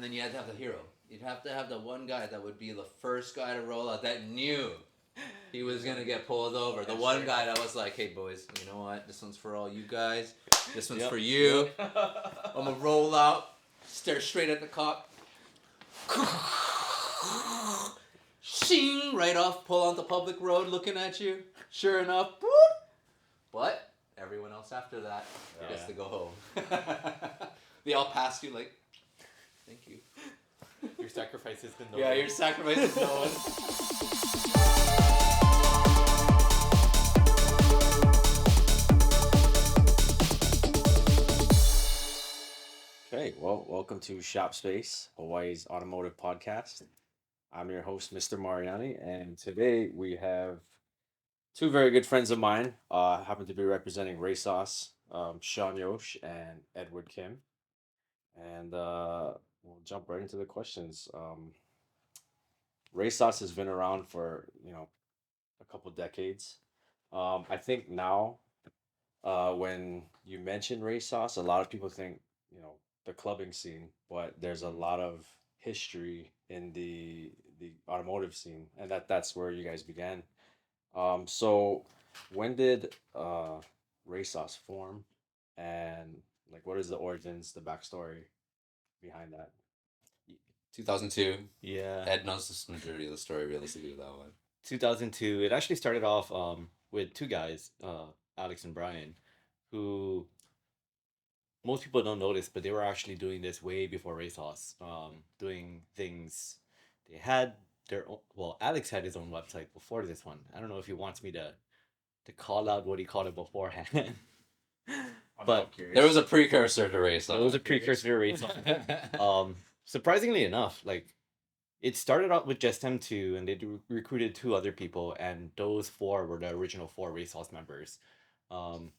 and then you had to have the hero. You'd have to have the one guy that would be the first guy to roll out that knew he was gonna get pulled over. The one guy that was like, "Hey boys, you know what? This one's for all you guys. This one's for you. I'm gonna roll out, stare straight at the cop, shing right off, pull onto public road, looking at you. Sure enough, boop. But everyone else after that gets to go home. They all pass you like, thank you. Your sacrifice has been known. Yeah, your sacrifice is known. Okay, well, welcome to ShopSpace, Hawaii's automotive podcast. I'm your host, Mr. Mariani, and today we have two very good friends of mine. Happen to be representing Racesauce, Sean Yosh and Edward Kim. And we'll jump right into the questions. Racesauce has been around for, a couple decades. I think now, when you mention Racesauce, a lot of people think, the clubbing scene, but there's a lot of history in the automotive scene, and that's where you guys began. So when did Racesauce form, and like what is the origins, the backstory behind that? 2002. Yeah. Ed knows the majority of the story realistically with that one. 2002. It actually started off with two guys, Alex and Brian, who most people don't notice, but they were actually doing this way before Racesauce. Doing things. They had their own. Well, Alex had his own website before this one. I don't know if he wants me to call out what he called it beforehand. But there was a precursor to Racesauce. It was a precursor to Racesauce. Surprisingly enough, like it started out with just them two, and they recruited two other people, and those four were the original four Racesauce members. So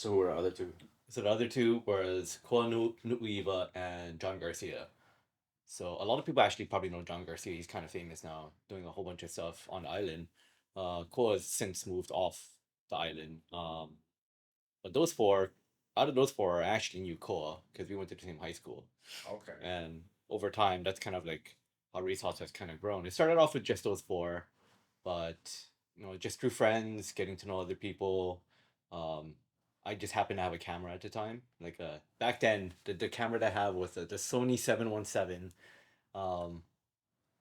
who were the other two? So the other two was Koa Nuiva and John Garcia. So a lot of people actually probably know John Garcia. He's kind of famous now, doing a whole bunch of stuff on the island. Koa has since moved off the island. But those four, out of those four, I actually knew Koa because we went to the same high school. Okay. And over time, that's kind of like how Racesauce has kind of grown. It started off with just those four, but just through friends, getting to know other people. I just happened to have a camera at the time. Like back then, the camera that I have was the Sony 717,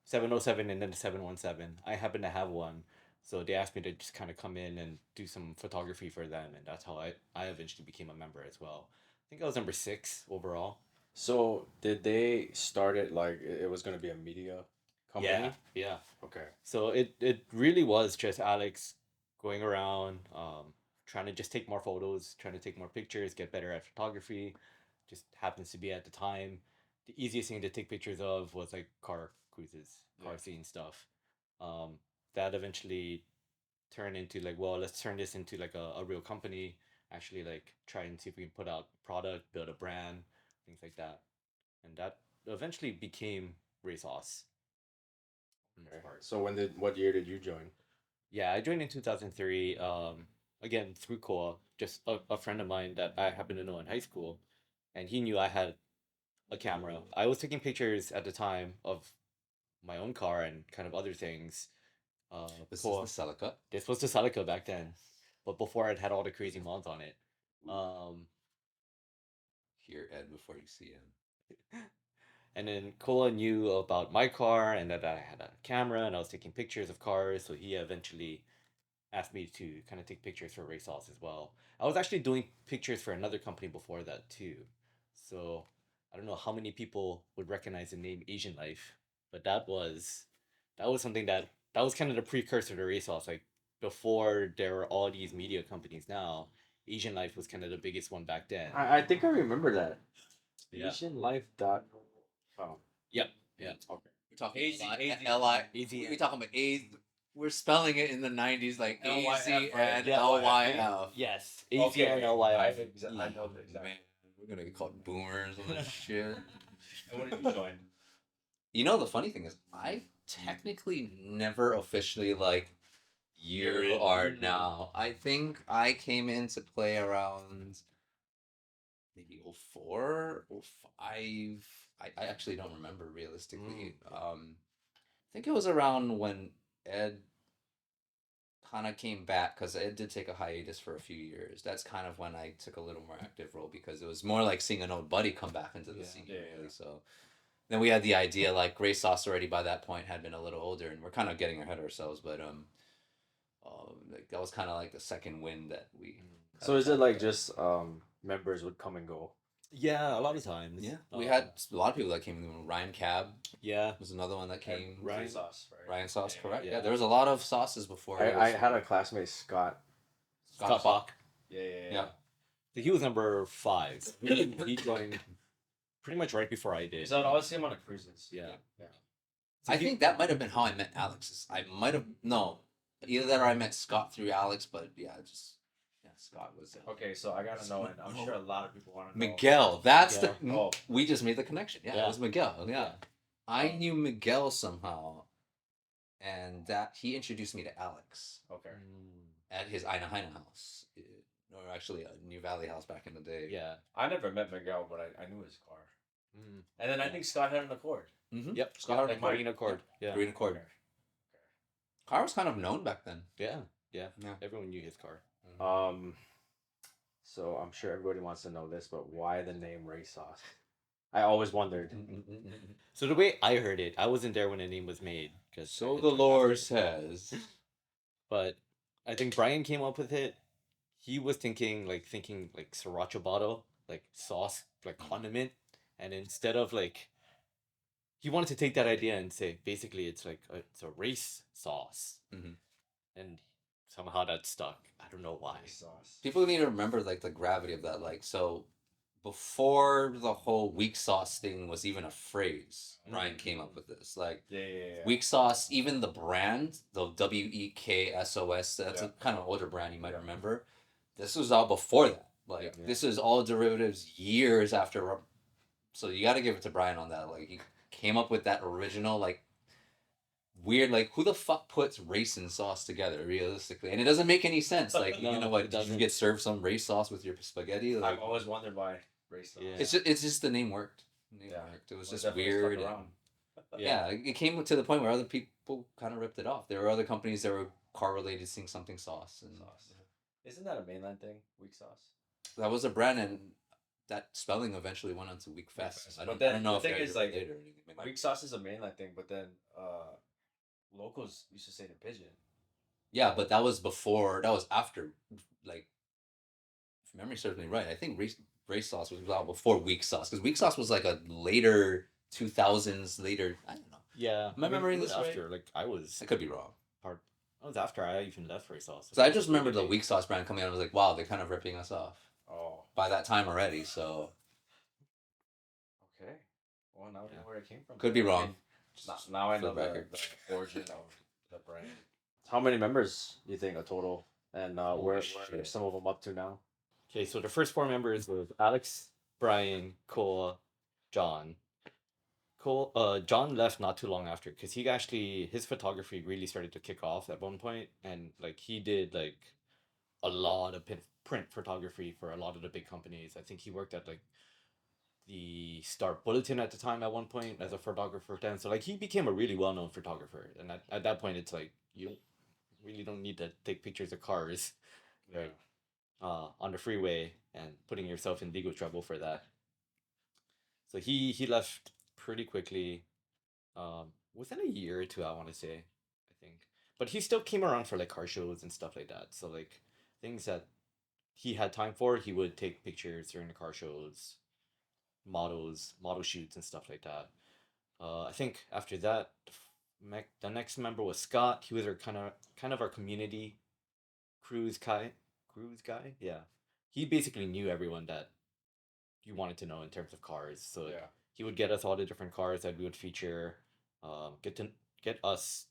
707, and then the 717. I happened to have one, so they asked me to just kind of come in and do some photography for them, and that's how I eventually became a member as well. I think I was number 6 overall. So did they start it like it was going to be a media company? Yeah. Okay. So it really was just Alex going around, trying to just take more photos, trying to take more pictures, get better at photography. Just happens to be at the time, the easiest thing to take pictures of was like car cruises, car scene stuff. That eventually turned into like, well, let's turn this into like a real company. Actually, like try and see if we can put out product, build a brand, things like that, and that eventually became Racesauce. Okay. So what year did you join? Yeah, I joined in 2003. Again through Koa, just a friend of mine that I happened to know in high school, and he knew I had a camera. I was taking pictures at the time of my own car and kind of other things. This Koa, is the Celica. this was the Celica back then, but before it had all the crazy mods on it. Hear Ed before you see him. And then Koa knew about my car and that I had a camera and I was taking pictures of cars, so he eventually asked me to kind of take pictures for Racesauce as well. I was actually doing pictures for another company before that too. So I don't know how many people would recognize the name Asian Life, but that was something that was kind of the precursor to Racesauce. Like before there were all these media companies now, Asian Life was kind of the biggest one back then. I think I remember that. Yeah. Asian Life dot. Oh. Yep. Yeah. Okay. We're talking AZ, L-I. AZ. We're talking about A. We're spelling it in the 90s like A-Z LYF, right? and Yeah. L-Y-F. Yes. Okay, AZ and LYF. I know exactly. Man, we're going to get called boomers on this shit. And when did you join? You know, the funny thing is, I technically never officially, like, you are now. I think I came into play around maybe 04, 05. I actually don't remember realistically. I think it was around when Ed kind of came back because Ed did take a hiatus for a few years. That's kind of when I took a little more active role because it was more like seeing an old buddy come back into the Yeah. scene. Yeah, Really. yeah. So then we had the idea like Racesauce already by that point had been a little older, and we're kind of getting ahead of ourselves, but like that was kind of like the second win that we. So is it like just members would come and go? Yeah, a lot of times. Yeah, we had a lot of people that came. Ryan Cab Yeah. was another one that came. Ryan- Sauce, right? Ryan Sauce, correct? Yeah. Yeah. There was a lot of sauces before. I had a classmate, Scott. Scott Bach. Yeah. So he was number 5. He joined pretty much right before I did. So I'd always see him on the cruises. Yeah. I think that might have been how I met Alex. I might have either that or I met Scott through Alex, but Scott was Okay, so I gotta know, and I'm sure a lot of people want to know. Miguel. That's Yeah. the we just made the connection. Yeah, Yeah. it was Miguel. Yeah. Yeah. I knew Miguel somehow, and that he introduced me to Alex Okay. at his Aina Haina house, or actually a New Valley house back in the day. Yeah. I never met Miguel, but I knew his car. Mm. And then I think Scott had an Accord. Mm-hmm. Yep. Scott Scott had like a Green Accord. Yeah. Green Accord. Car was kind of known back then. Yeah. Yeah. Yeah. Everyone knew his car. So I'm sure everybody wants to know this, but why the name Racesauce? I always wondered. So the way I heard it, I wasn't there when the name was made. So the lore says. But I think Brian came up with it. He was thinking like sriracha bottle, like sauce, like condiment, and instead of like, he wanted to take that idea and say basically it's like it's a race sauce, and somehow that stuck. I don't know why. Sauce. People need to remember like the gravity of that. Like so, before the whole weak sauce thing was even a phrase, Ryan came up with this. Like weak sauce, even the brand, the WEKSOS. That's a kind of older brand you might remember. This was all before that. Like this is all derivatives years after. So you got to give it to Brian on that. Like he came up with that original like weird, like who the fuck puts raisin sauce together realistically? And it doesn't make any sense. Like No, you know what? it Did you doesn't. get served some race sauce with your spaghetti? Like, I've always wondered why Racesauce. Yeah. it's just the name worked. The name worked. It was Well, just definitely weird. stuck and- around. yeah, it came to the point where other people kind of ripped it off. There were other companies that were car related seeing something sauce, and Isn't that a mainland thing? Weak sauce. that was a brand, and that spelling eventually went on to Weak Fest. Fest. I But don't, then I don't know the if thing they're is, like, related or anything. They might- Weak sauce is a mainland thing, but then locals used to say the pigeon. Yeah, but that was before. That was after. Like, if memory serves me right, I think race sauce was out before weak sauce because weak sauce was like a later 2000s later. I don't know. Yeah. Am I remembering it was this right? after? Like I was I could be wrong. I was after I even left Racesauce. So I just remember the weak sauce brand coming out. I was like, wow, they're kind of ripping us off Oh. by that time already. So Okay. Well, now we know where it came from. could be I wrong. mean, now I For know the record. the origin of the brand. How many members do you think a total? And where are shit. some of them up to now? Okay, so the first 4 members were Alex, Brian, Cole, John. John left not too long after because his photography really started to kick off at one point, and like he did like a lot of print photography for a lot of the big companies. I think he worked at like the Star Bulletin at the time at one point as a photographer then. So like he became a really well known photographer, and at that point it's like you really don't need to take pictures of cars, right? On the freeway and putting yourself in legal trouble for that. So he left pretty quickly, within a year or two, I want to say, I think. But he still came around for like car shows and stuff like that. So like things that he had time for, he would take pictures during the car shows, model shoots and stuff like that. I think after that, the next member was Scott. He was our kind of our community cruise guy. Yeah. He basically knew everyone that you wanted to know in terms of cars. So he would get us all the different cars that we would feature, get us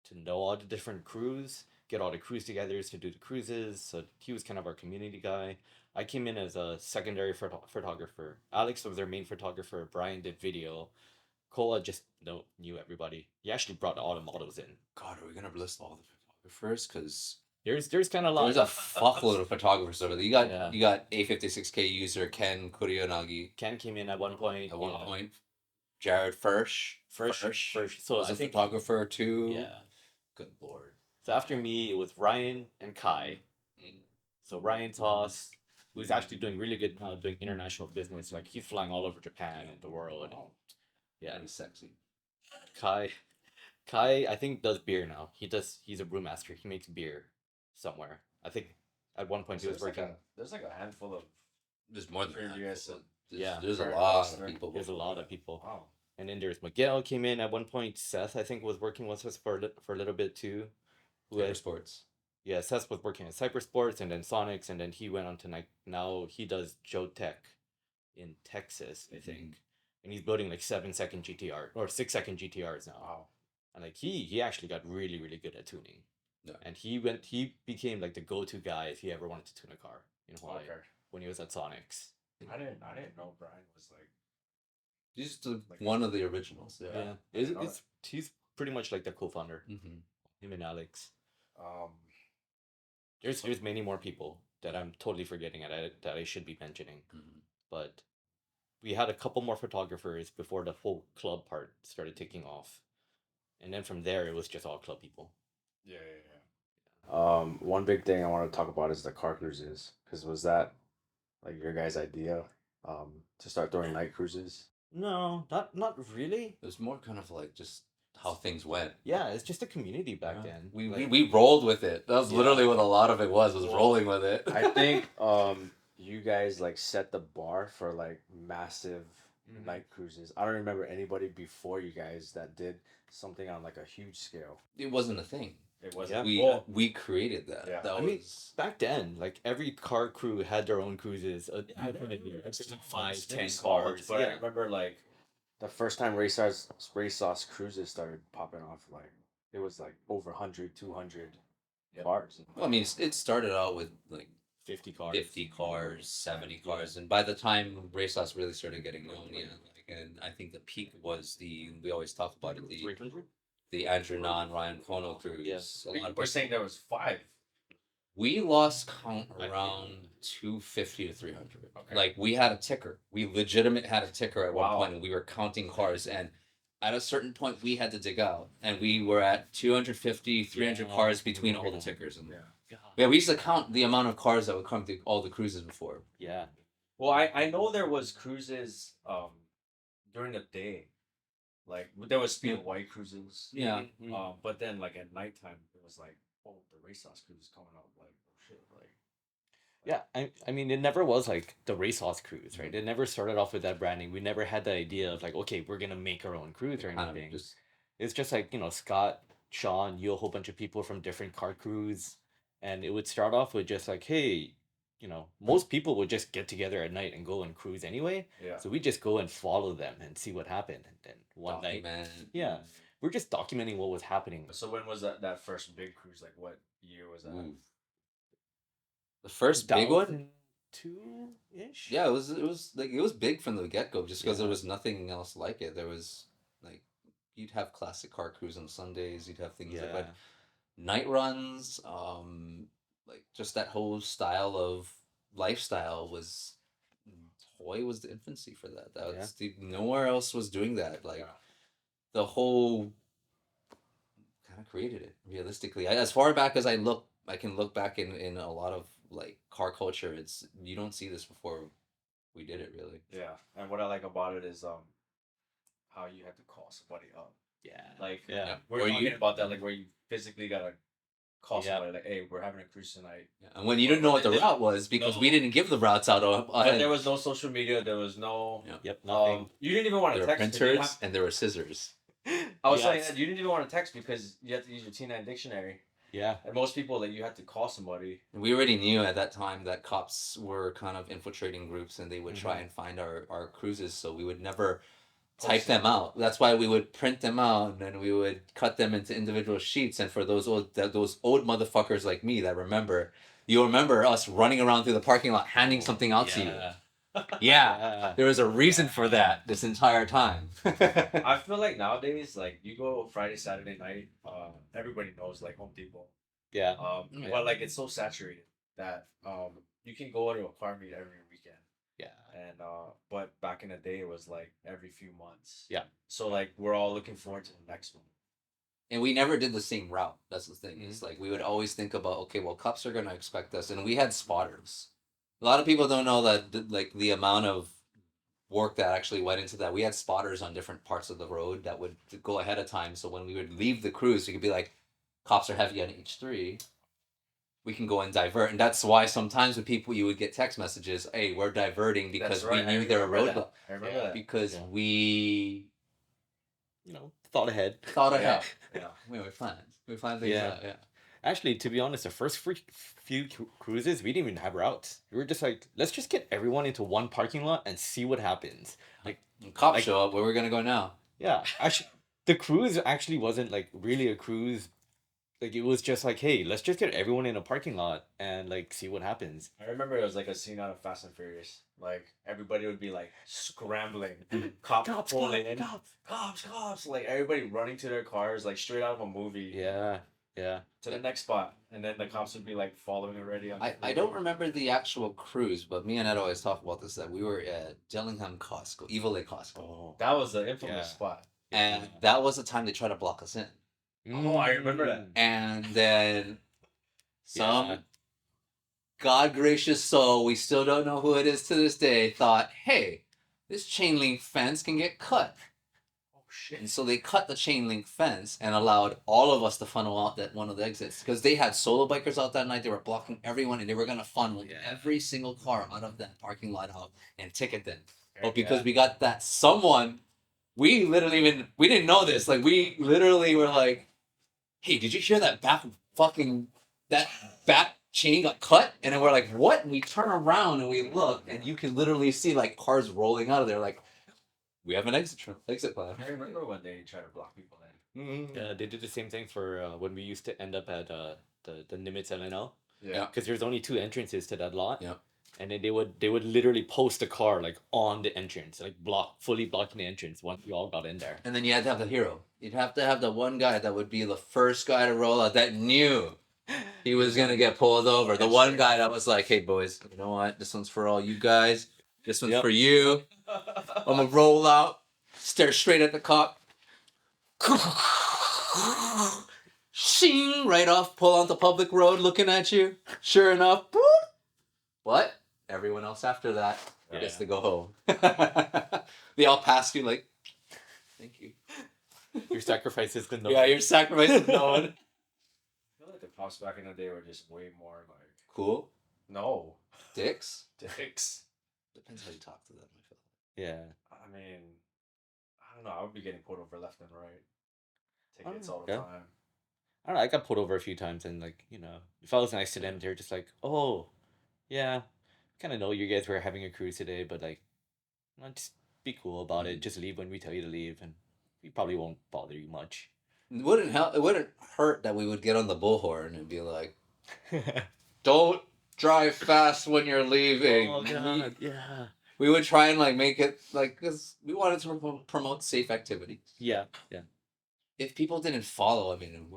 to know all the different crews, get all the crews together to do the cruises. So he was kind of our community guy. I came in as a secondary photographer. Alex was our main photographer. Brian did video. Kola just knew everybody. He actually brought all the models in. God, are we gonna list all the photographers? Because there's kind of a lot. There's a fuckload of photographers over there. You got Yeah. you got A56K user Ken Kurionagi Ken came in at one point. at one point. Jared Firsch. Firsch. So Was I a think photographer too. yeah. Good lord. So after me, it was Ryan and Kai. So Ryan Toss, who's actually doing really good now, doing international business. Like he's flying all over Japan and the world. Yeah, He's sexy. Kai. Kai, I think does beer now. He's a brewmaster. He makes beer somewhere. I think at one point he was working. There's like a handful of. There's more than Previous, that. yeah. There's a Very lot nice. of people. There's a lot of people. Wow. And then there's Miguel came in at one point. Seth, I think, was working with us for a little bit too. Who Cyber had- sports. Yeah, Seth was working at Cybersports and then Sonics, and then he went on to now he does Joe Tech in Texas, I think. And he's building like 7-second GTR or 6-second GTRs now. Wow. And like he actually got really, really good at tuning. Yeah. And he became like the go-to guy if he ever wanted to tune a car in Hawaii when he was at Sonics. I didn't know Brian was like. He's one of the originals. Yeah. He's pretty much like the co-founder. Mm-hmm. Him and Alex. Um. There's many more people that I'm totally forgetting that I should be mentioning. Mm-hmm. But we had a couple more photographers before the whole club part started taking off. And then from there, it was just all club people. Yeah. One big thing I want to talk about is the car cruises. Because was that like your guys' idea to start throwing night cruises? No, not really. It was more kind of like just how things went. Yeah, it's just a community back then. We rolled with it. That was literally what a lot of it was rolling with it. I think you guys like set the bar for like massive night cruises. I don't remember anybody before you guys that did something on like a huge scale. It wasn't a thing. It wasn't. We created that. Yeah. That I mean, back then, like every car crew had their own cruises. Like 5, 10 cars. But I remember like the first time Racesauce cruises started popping off, like it was like over 100, 200 cars. Well, I mean, it started out with like 50 cars. 50 cars, 70 cars, and by the time Racesauce really started getting known, and I think the peak was we always talk about it, 300? The Andrew Nan, Ryan Kono cruise. Yes. We're saying there was 5. We lost count around 250 to 300. Okay. Like we had a ticker. We legitimate had a ticker at one Wow. point, and we were counting cars. And at a certain point, we had to dig out, and we were at 250, 300 cars between all the tickers. And yeah, we used to count the amount of cars that would come to all the cruises before. Yeah. Well, I know there was cruises during the day. Like there was speed of white cruises. Yeah. But then like at nighttime it was like, oh, the Racesauce cruise is coming up, like oh shit, like Yeah, I mean, it never was like the Racesauce cruise, right? It never started off with that branding. We never had the idea of like, okay, we're gonna make our own cruise or Kind of anything. just It's just like, Scott, Sean, you, a whole bunch of people from different car crews, and it would start off with just like, hey, most people would just get together at night and go and cruise anyway. yeah. So we just go and follow them and see what happened. And then one night, document. yeah, we're just documenting what was happening. So when was that first big cruise? Like what year was that? Ooh. The first big one. 2-ish. Yeah, it was big from the get go, just because there Yeah. was nothing else like it. There was like you'd have classic car cruise on Sundays. You'd have things like Yeah. night runs. Like just that whole style of lifestyle was Hawaii was the infancy for that. That was nowhere else was doing that. Like the whole kind of created it realistically. As far back as I can look back in a lot of like car culture. It's you don't see this before we did it really. Yeah, and what I like about it is how you had to call somebody up. Yeah. Like Yeah. we're Or talking you- about that, like where you physically gotta call Yeah. somebody, like, hey, we're having a cruise tonight. Yeah. And when you didn't know what the route was because we didn't give the routes out. But there was no social media. There was no. Yeah. Yep. Nothing. You didn't even want there to were text. printers and there were scissors. I was Yeah, saying it's- that you didn't even want to text because you had to use your T9 dictionary. Yeah. And most people that you had to call somebody. And we already knew at that time that cops were kind of infiltrating groups and they would try and find our cruises, so we would never type them out. That's why we would print them out and then we would cut them into individual sheets. And for those old motherfuckers like me that you'll remember us running around through the parking lot handing something out to you. Yeah. There was a reason for that this entire time. I feel like nowadays, like you go Friday, Saturday night, everybody knows like Home Depot. Yeah. But like it's so saturated that you can go to a car meet every weekend. Yeah. And but back in the day it was like every few months. Yeah. So like we're all looking forward to the next one. And we never did the same route. That's the thing. It's like we would always think about, okay, well, cops are gonna expect us, and we had spotters. A lot of people don't know that, like, the amount of work that actually went into that. We had spotters on different parts of the road that would go ahead of time. So when we would leave the cruise, we could be like, cops are heavy on H3. We can go and divert. And that's why sometimes with people, you would get text messages, hey, we're diverting because That's right. we knew there were roadblocks. I remember that. Because we thought ahead. thought ahead. Yeah. We planned. We planned things Yeah. out. Yeah. Actually, to be honest, the first few cruises, we didn't even have routes. We were just like, let's just get everyone into one parking lot and see what happens. Like, When cops show up, where we're gonna go now? yeah, actually, the cruise actually wasn't like really a cruise. Like, it was just like, hey, let's just get everyone in a parking lot and like see what happens. I remember it was like a scene out of Fast and Furious. Like everybody would be like scrambling, cops pulling in, cops, like everybody running to their cars, like straight out of a movie. Yeah, yeah. To the next spot, and then the cops would be like following already. I don't remember the actual cruise, but me and Ed always talk about this, that we were at Dillingham Costco, Evil Lake Costco. Oh, That was the infamous Yeah. spot. And that was the time they tried to block us in. Oh, I remember that. And then some Yeah. God gracious soul, we still don't know who it is to this day, thought, hey, this chain link fence can get cut. Oh shit. And so they cut the chain link fence and allowed all of us to funnel out that one of the exits. Because they had solo bikers out that night, they were blocking everyone, and they were going to funnel every single car out of that parking lot out and ticket them. But because we got that someone, we didn't know this. Like, we literally were like, hey, did you hear that back chain got cut? And then we're like, what? And we turn around and we look, and you can literally see like cars rolling out of there. Like, we have an exit plan. I remember when they tried to block people in. Yeah, they did the same thing for when we used to end up at the Nimitz LNL. Yeah. Because there's only 2 entrances to that lot. Yeah. And then they would literally post a car like on the entrance, like fully blocking the entrance once we all got in there. And then you had to have the hero. You'd have to have the one guy that would be the first guy to roll out that knew he was gonna get pulled over. The one guy that was like, hey boys, you know what? This one's for all you guys. This one's for you. I'm gonna roll out, stare straight at the cop. Shing, right off, pull onto public road looking at you. Sure enough, boop. What? Everyone else after that gets to go home. They all pass you like, thank you. Your sacrifice is the no. Yeah, your sacrifice is known. I feel like the cops back in the day were just way more like Cool. no Dicks? dicks. Depends how you talk to them, I feel. Yeah. I mean, I don't know. I would be getting pulled over left and right. Tickets all the yeah. time. I don't know, I got pulled over a few times, and like, if I was nice to them, they're just like, oh, yeah, kind of know you guys were having a cruise today, but like, just be cool about it. Just leave when we tell you to leave, and we probably won't bother you much. It wouldn't help. It wouldn't hurt that we would get on the bullhorn and be like, "Don't drive fast when you're leaving." Oh god, yeah. We would try and like make it like, because we wanted to promote safe activity. Yeah. If people didn't follow, I mean,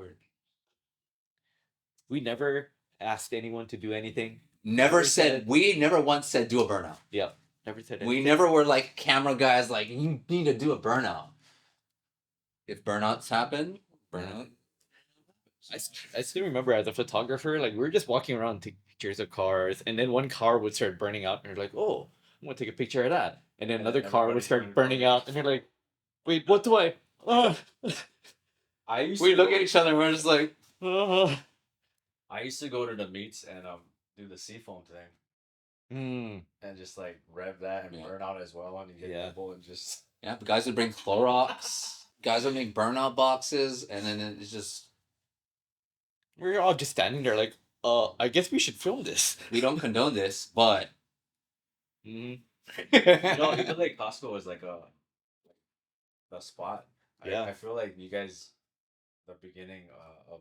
We never asked anyone to do anything. we never once said do a burnout. Yeah. Never said anything. We never were like camera guys like, you need to do a burnout. If burnouts happen, burnout. I still remember as a photographer, like we were just walking around taking pictures of cars, and then one car would start burning out, and you're like, oh, I'm gonna take a picture of that. And then another car would start burning out, and you're like, wait, what do I? We look at each other and we're just like, I used to go to the meets and do the seafoam thing and just like rev that and burn out as well, and you get people and just the guys would bring Clorox. Guys would make burnout boxes, and then it's just we're all just standing there like, I guess we should film this. We don't condone this, but even like Costco was like a spot. Yeah. I feel like you guys, the beginning of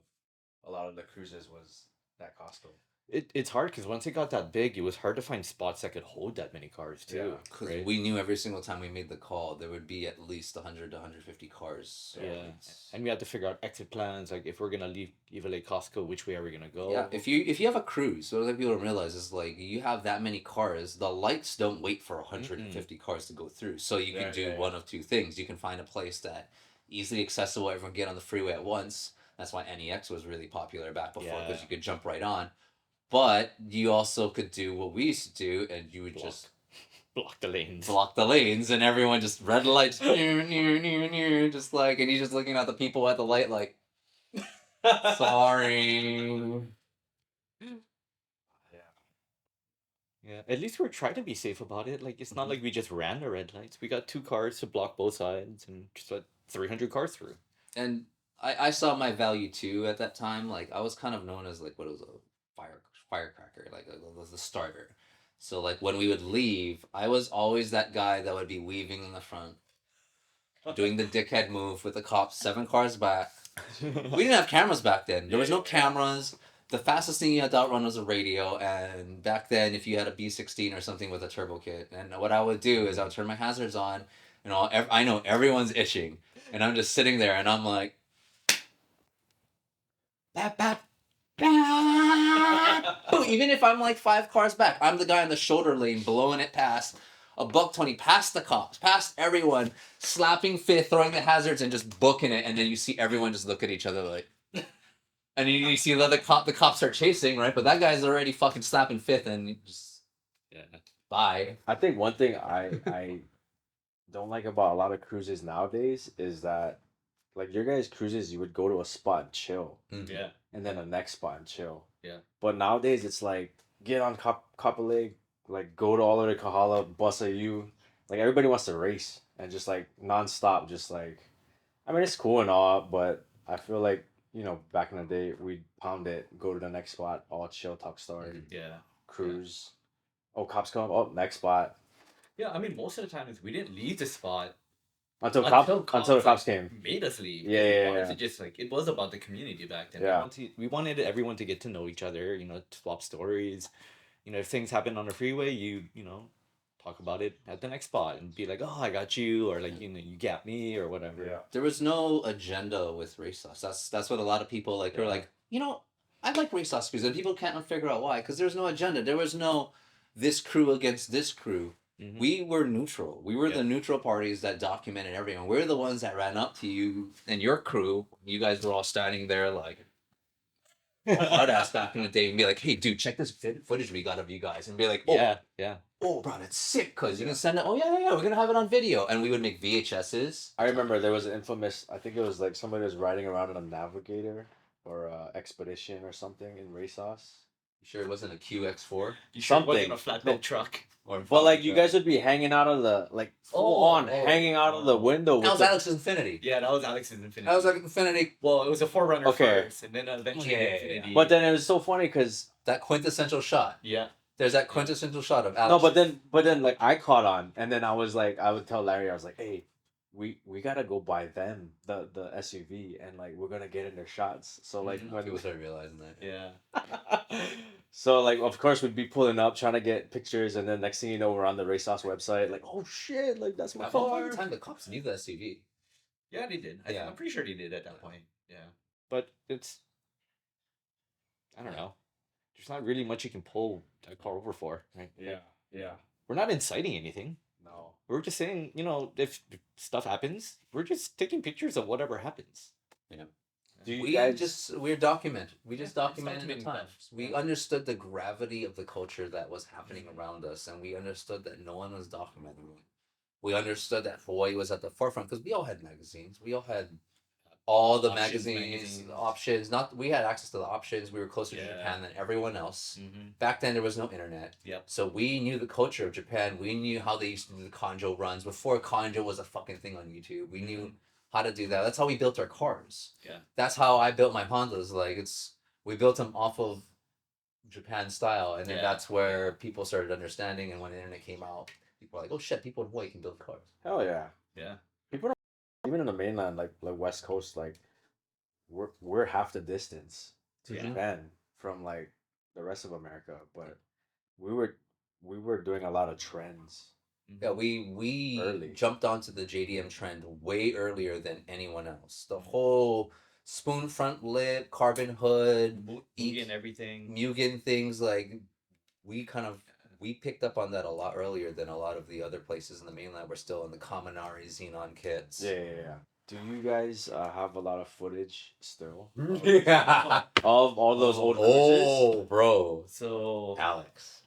a lot of the cruises was that Costco. It's hard because once it got that big, it was hard to find spots that could hold that many cars too. Yeah. Because right? we knew every single time we made the call, there would be at least 100 to 150 cars. So Yeah, it's- and we had to figure out exit plans. Like if we're gonna leave Lake Costco, which way are we gonna go? Yeah, if you have a cruise, what like people don't realize is like you have that many cars, the lights don't wait for 150 cars to go through. So you can Yeah, do yeah, one of two things. You can find a place that easily accessible, everyone get on the freeway at once. That's why NEX was really popular back before because Yeah. you could jump right on. But you also could do what we used to do, and you would Block. just Block the lanes. block the lanes, and everyone just red lights, just like, and you're just looking at the people at the light like, sorry. Yeah, at least we're trying to be safe about it. Like it's not like we just ran the red lights. We got 2 cars to block both sides and just let 300 cars through. And I saw my value too at that time. Like I was kind of known as like what was a firecracker, like the starter. So like when we would leave, I was always that guy that would be weaving in the front, doing the dickhead move with the cops 7 cars back. We didn't have cameras back then. There was no cameras. The fastest thing you had to outrun was a radio, and back then, if you had a B16 or something with a turbo kit, and what I would do is I would turn my hazards on, and I know everyone's itching, and I'm just sitting there, and I'm like, bat, bat, bat. Even if I'm like 5 cars back, I'm the guy in the shoulder lane blowing it past. $120 past the cops, past everyone, slapping fifth, throwing the hazards, and just booking it, and then you see everyone just look at each other like. And you see the cops are chasing, right? But that guy's already fucking slapping fifth, and you just Yeah. bye. I think one thing I don't like about a lot of cruises nowadays is that like your guys' cruises, you would go to a spot and chill, Yeah. and then the next spot and chill. Yeah. But nowadays it's like get on Kapolei, like go to all the way to Kahala, bus a U. Like everybody wants to race and just like nonstop, just like I mean it's cool and all, but I feel like, you know, back in the day we'd pound it, go to the next spot, all chill, talk story, Yeah. cruise. Oh, cops come, oh next spot. Yeah, I mean most of the times we didn't leave the spot Until the like, cops came. made us leave. 'cause Yeah, we yeah, wanted yeah. to just like it was about the community back then. Yeah. We wanted everyone to get to know each other, you know, swap stories. You know, if things happen on the freeway, you know, talk about it at the next spot and be like, oh, I got you, or like, you know, you got me, or whatever. Yeah. There was no agenda with Racesauce. That's what a lot of people like. Are Yeah. like, you know, I like Racesauce cruise, and people can't figure out why because there's no agenda. There was no this crew against this crew. Mhm. We were neutral. We were Yeah. the neutral parties that documented everyone. We're the ones that ran up to you and your crew. You guys were all standing there like hard ass back in the day and be like, hey, dude, check this footage we got of you guys. And be like, oh, Yeah. oh, bro, that's sick because you can send it. Oh, yeah, we're going to have it on video. And we would make VHSs. I remember there was an infamous, I think it was like somebody was riding around in a Navigator or a Expedition or something in Racesauce. You sure it wasn't a QX4? You sure it wasn't wasn't a a flatbed truck. Or But like you guys would be hanging out of the, like full on hanging out of the window. That was with the, Alex's Infinity. Yeah, that was Alex's Infinity. That was like Infinity. Well, it was a Forerunner Okay. first, and then eventually Yeah, Infinity. But then it was so funny because That quintessential shot. yeah, There's that quintessential shot of Alex. no, but then like I caught on, and then I was like, I would tell Larry, I was like, hey, we gotta go buy them the SUV, and like we're gonna get in their shots. So like when people started realizing that. yeah. so like of course we'd be pulling up trying to get pictures, and then next thing you know we're on the Racesauce website, like oh shit, like that's my At one point car. in time, the cops knew the SUV. Yeah, they did. Yeah. I'm pretty sure they did at that point. Yeah. But it's I don't know. There's not really much you can pull that car over for, right? yeah. We're not inciting anything. No. We're just saying, you know, if stuff happens, we're just taking pictures of whatever happens. Do you We guys just documented the documenting times. stuff. We understood the gravity of the culture that was happening around us, and we understood that no one was documenting it. We understood that Hawaii was at the forefront because we all had magazines. We all had all the magazines, options. Not we had access to the options. We were closer to Yeah. Japan than everyone else. Mm-hmm. Back then, there was no internet. Yep. So we knew the culture of Japan. We knew how they used to do the kanjo runs before kanjo was a fucking thing on YouTube. We knew how to do that. That's how we built our cars. Yeah. That's how I built my Hondas. Like we built them off of Japan style, and then Yeah. that's where people started understanding. And when the internet came out, people were like, "Oh shit, people in Hawaii can build cars." Hell yeah. Yeah. People don't even in the mainland, like West Coast, like we're half the distance to Yeah. Japan from like the rest of America, but we were doing a lot of trends. Yeah, we Early. jumped onto the JDM trend way earlier than anyone else. The whole spoon front lip, carbon hood, Mugen everything. Mugen things, like we picked up on that a lot earlier than a lot of the other places in the mainland. We're still in the Kaminari Xenon kits. Yeah. Do you guys have a lot of footage still Yeah. of all those old cruises? Oh, bro. So Alex.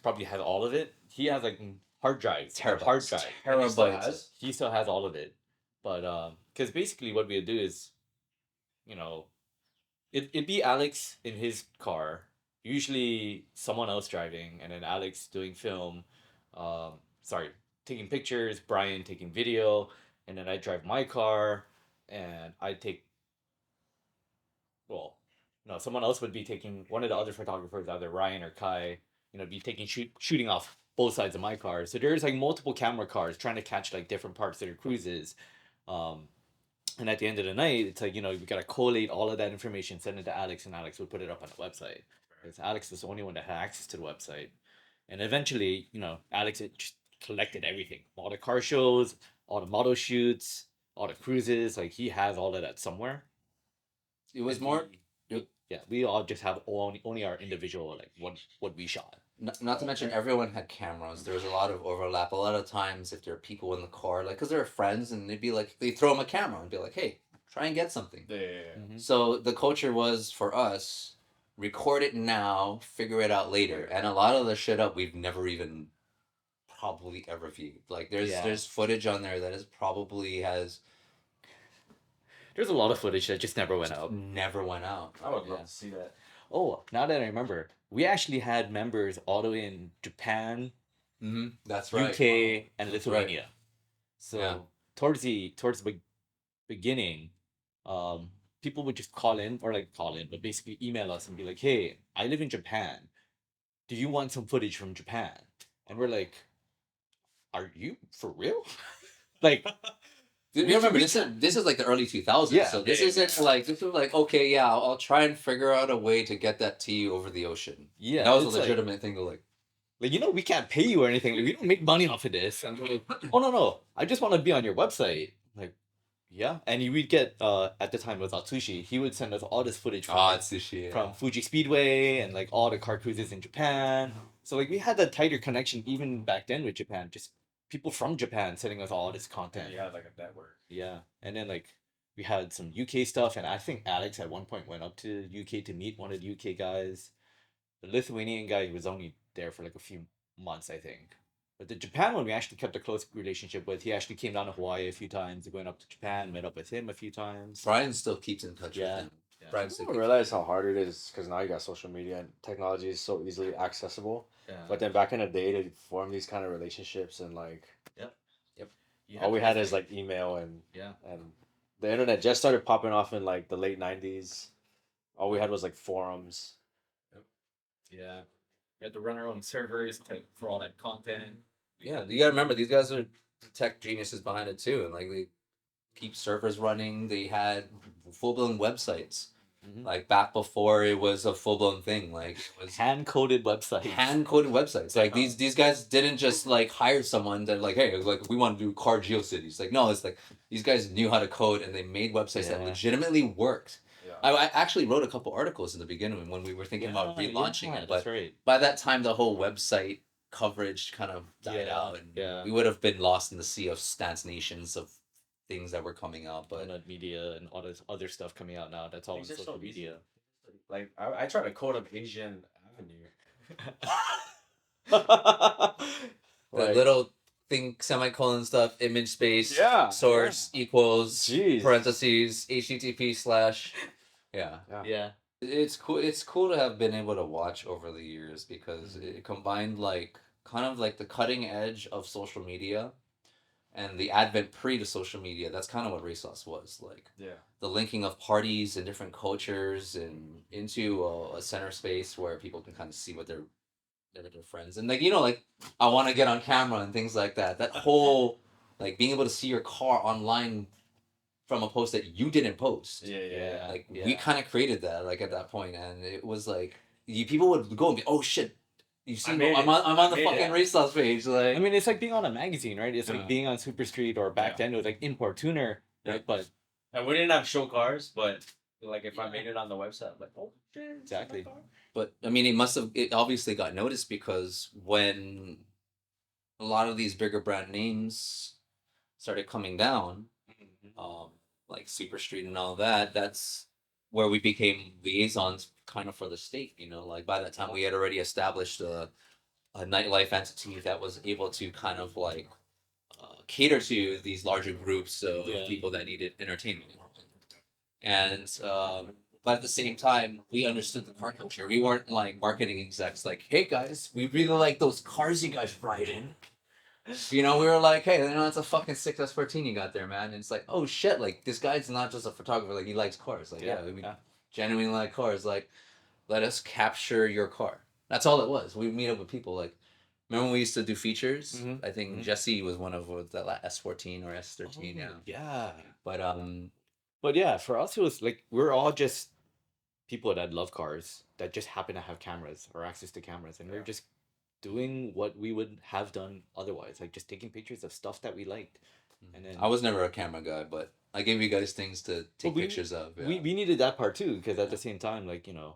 probably has all of it. He has like hard drives, hard Terabytes. drive. Terabytes. He still has all of it, but because basically what we do is, it'd be Alex in his car, usually someone else driving, and then Alex doing film, taking pictures, Brian taking video, and then I drive my car, and I take, well, no, someone else would be taking, one of the other photographers, either Ryan or Kai, be taking shooting off both sides of my car. So there's like multiple camera cars trying to catch like different parts of their cruises. And at the end of the night, it's like, we gotta collate all of that information, send it to Alex, and Alex would put it up on the website. Because Alex was the only one that had access to the website. And eventually, Alex had just collected everything. All the car shows, all the model shoots, all the cruises. Like, he has all of that somewhere. It was more... Yeah, we all just have only our individual, like, what we shot. Not to mention, everyone had cameras. There was a lot of overlap. A lot of times, if there are people in the car, like, because they're friends, and they'd be like, they throw them a camera and be like, hey, try and get something. Yeah. Mm-hmm. So the culture was, for us, record it now, figure it out later. And a lot of the shit up we've never even probably ever viewed. Like, there's footage on there that is probably has... There's a lot of footage that just never went out. Never went out. I would love to see that. Oh, now that I remember, we actually had members all the way in Japan, That's right. UK, and Lithuania. Right. So Yeah. towards the beginning, people would just call in, but basically email us and be like, "Hey, I live in Japan. Do you want some footage from Japan?" And we're like, "Are you for real?" Like. You remember, this is like the early 2000s, Yeah, so this isn't like, this is like, okay, yeah, I'll try and figure out a way to get that to you over the ocean. Yeah, that was a it's like- legitimate thing to like, we can't pay you or anything. Like, we don't make money off of this. And we're like, oh no, I just want to be on your website. Like, yeah. And we'd get at the time it was Atsushi. He would send us all this footage from Fuji Speedway and like all the car cruises in Japan. So like we had that tighter connection even back then with Japan. Just people from Japan sending us all this content. Yeah, like a network. Yeah, and then like we had some UK stuff, and I think Alex at one point went up to UK to meet one of the UK guys. The Lithuanian guy, he was only there for like a few months, I think. But the Japan one, we actually kept a close relationship with. He actually came down to Hawaii a few times. We went up to Japan, met up with him a few times. Brian still keeps in touch with him. Yeah. Brian I still don't keeps- realize how hard it is because now you got social media and technology is so easily accessible. Yeah. But then back in the day, to form these kind of relationships and like You all we to had have is like email and Yeah. the internet just started popping off in like the late 90s. All we had was like forums. Yeah. We had to run our own servers for all that content. Yeah, you gotta remember, these guys are tech geniuses behind it too, and like they keep servers running. They had full-blown websites. Like back before it was a full-blown thing, like it was Hand-coded websites. hand-coded websites. Like these guys didn't just like hire someone that like, hey, like we want to do car geocities. Like no, it's like these guys knew how to code and they made websites that legitimately worked. Yeah. I actually wrote a couple articles in the beginning when we were thinking about relaunching it, but That's right. by that time the whole website coverage kind of died out, and we would have been lost in the sea of Stance Nations of things that were coming out. But Internet media and all this other stuff coming out now. That's all on Things are social so easy. media. Like I try to code up Asian Avenue. the little thing, semicolon stuff, image space, Yeah, source equals Jeez. parentheses, HTTP/. Yeah. It's cool. It's cool to have been able to watch over the years because it combined like kind of like the cutting edge of social media and the advent pre to social media. That's kind of what Racesauce was like. Yeah. The linking of parties and different cultures and into a center space where people can kind of see what they're with their friends and like like I want to get on camera and things like that. That whole like being able to see your car online from a post that you didn't post. Yeah. Like we kind of created that like at that point, and it was like people would go and be, oh shit, you see, made I'm it. on the I made fucking it. Racesauce page. Like, I mean, it's like being on a magazine, right? It's Yeah. like being on Super Street, or back then it was like Import Tuner, Yeah. right? But And we didn't have show cars, but like if I made it on the website, I'm like, oh shit, Exactly. but I mean, it obviously got noticed because when a lot of these bigger brand names started coming down, like Super Street and all that, that's where we became liaisons kind of for the state, you know, like by that time we had already established a nightlife entity that was able to kind of like cater to these larger groups of Yeah. people that needed entertainment. And but at the same time, we understood the car culture. We weren't like marketing execs like, hey guys, we really like those cars you guys ride in. You know, we were like, hey, you know, it's a fucking 6S14 you got there, man. And it's like, oh shit, like this guy's not just a photographer, like he likes cars. Like, yeah, we genuinely like cars. Like, let us capture your car. That's all it was. We meet up with people. Like, remember when we used to do features? Mhm. I think Jesse was one of that S14 or S13. Yeah. Yeah. But yeah, for us it was like we're all just people that love cars that just happen to have cameras or access to cameras, and we're just doing what we would have done otherwise, like just taking pictures of stuff that we liked. And then I was never a camera guy, but I gave you guys things to take we- pictures of. Yeah. we needed that part too, because at the same time, like, you know,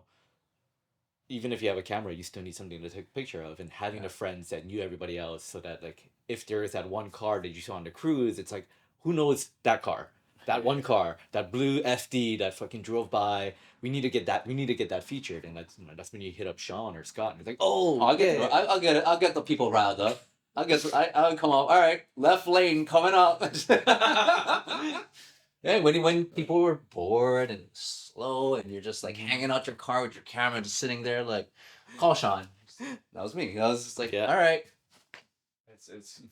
even if you have a camera, you still need something to take a picture of, and having the friends that knew everybody else, so that like if there is that one car that you saw on the cruise, it's like, who knows that car, that one car, that blue FD that fucking drove by. We need to get that featured, and that's, you know, that's when you hit up Sean or Scott and it's like, oh, I'll get it. I'll get the people riled up. I'll come up. All right, left lane coming up. Yeah, when people were bored and slow, and you're just like hanging out your car with your camera, just sitting there, like, call Sean. That was me. I was just like, all right. It's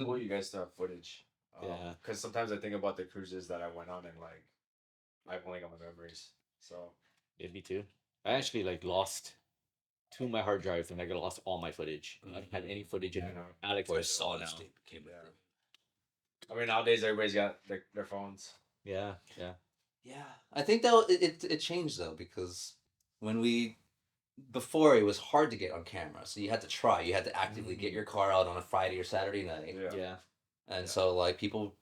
cool you guys still have footage. Yeah. Because sometimes I think about the cruises that I went on and like I've only got my memories. So Yeah, me too. I actually like lost two of my hard drives, and I lost all my footage. I haven't had any footage in Alex. Boy, has it all solid now. state became a thing. I mean nowadays everybody's got their phones. Yeah. Yeah, I think though it changed though, because before it was hard to get on camera, so you had to try. You had to actively get your car out on a Friday or Saturday night. Yeah. And so like people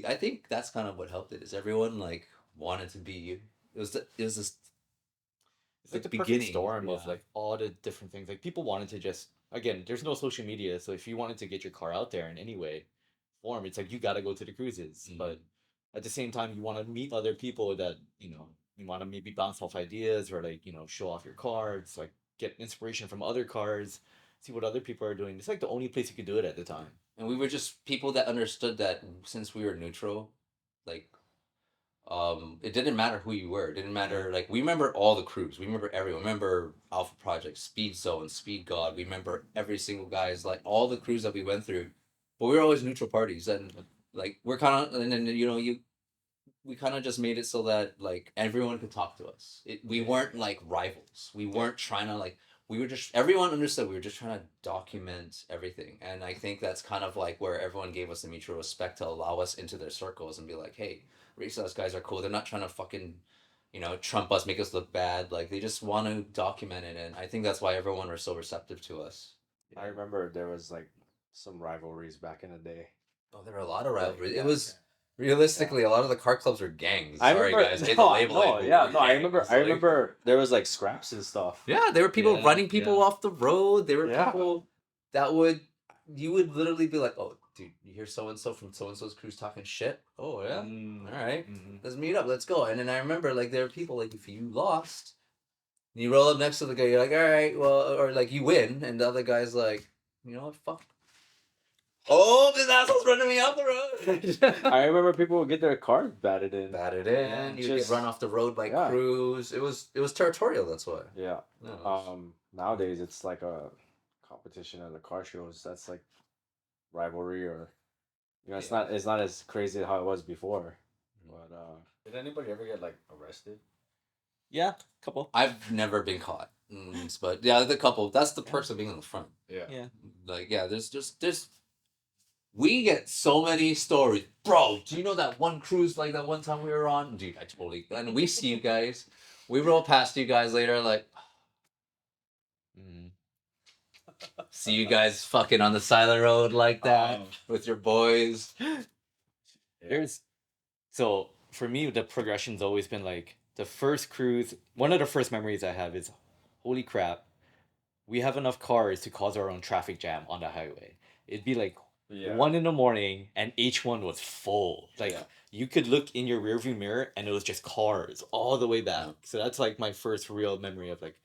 I think that's kind of what helped it, is everyone like wanted to be you. It was this It's like the beginning perfect storm of yeah. like all the different things. Like people wanted to just, again, there's no social media, so if you wanted to get your car out there in any way, form, it's like you got to go to the cruises. But at the same time, you want to meet other people that, you know, you want to maybe bounce off ideas, or like, you know, show off your cards, like get inspiration from other cars, see what other people are doing. It's like the only place you could do it at the time. And we were just people that understood that since we were neutral, like it didn't matter who you were. It didn't matter, like we remember all the crews. We remember everyone. We remember Alpha Project, Speed Zone, Speed God. We remember every single guy's, like all the crews that we went through. But we were always neutral parties, and like we're kind of, and then you know we kind of just made it so that like everyone could talk to us. We weren't like rivals. We weren't trying to like. We were just, everyone understood we were just trying to document everything, and I think that's kind of like where everyone gave us the mutual respect to allow us into their circles and be like, hey, Racesauce guys are cool. They're not trying to fucking, you know, trump us, make us look bad. Like they just want to document it, and I think that's why everyone was so receptive to us. I remember there was like some rivalries back in the day. Oh, there were a lot of rivalries. Yeah, It was realistically a lot of the car clubs were gangs. I Sorry remember, guys, I hate to label it, but yeah, we no, were I remember. gangs, I like- remember there was like scraps and stuff. Yeah, there were people Yeah, running people yeah. off the road. There were Yeah. people that you would literally be like, oh, dude, you hear so and so from so and so's cruise talking shit? Oh yeah, all right, let's meet up, let's go. And then I remember like there were people like if you lost, you roll up next to the guy, you're like, all right, well, or like you win, and the other guy's like, you know what, fuck. Oh, this asshole's running me off the road. I remember people would get their cars batted in. Batted in, you just- get run off the road by Yeah. crews. It was territorial. That's why. Yeah. No, it was- Nowadays it's like a competition at the car shows. That's like rivalry, or you know, it's not as crazy how it was before. But did anybody ever get like arrested? Yeah, couple. I've never been caught, but yeah, the couple. That's the perks of being on the front. Yeah. Like, yeah, there's. We get so many stories, bro. Do you know that one cruise, like that one time we were on? Dude, I totally. And we see you guys. We roll past you guys later, like, See you guys fucking on the side of the road like that Um, with your boys. There's so for me the progression's always been like the first cruise. One of the first memories I have is, holy crap, we have enough cars to cause our own traffic jam on the highway. It'd be like Yeah. 1 in the morning and H1 was full. Like Yeah. you could look in your rearview mirror and it was just cars all the way back. Yeah. So that's like my first real memory of like,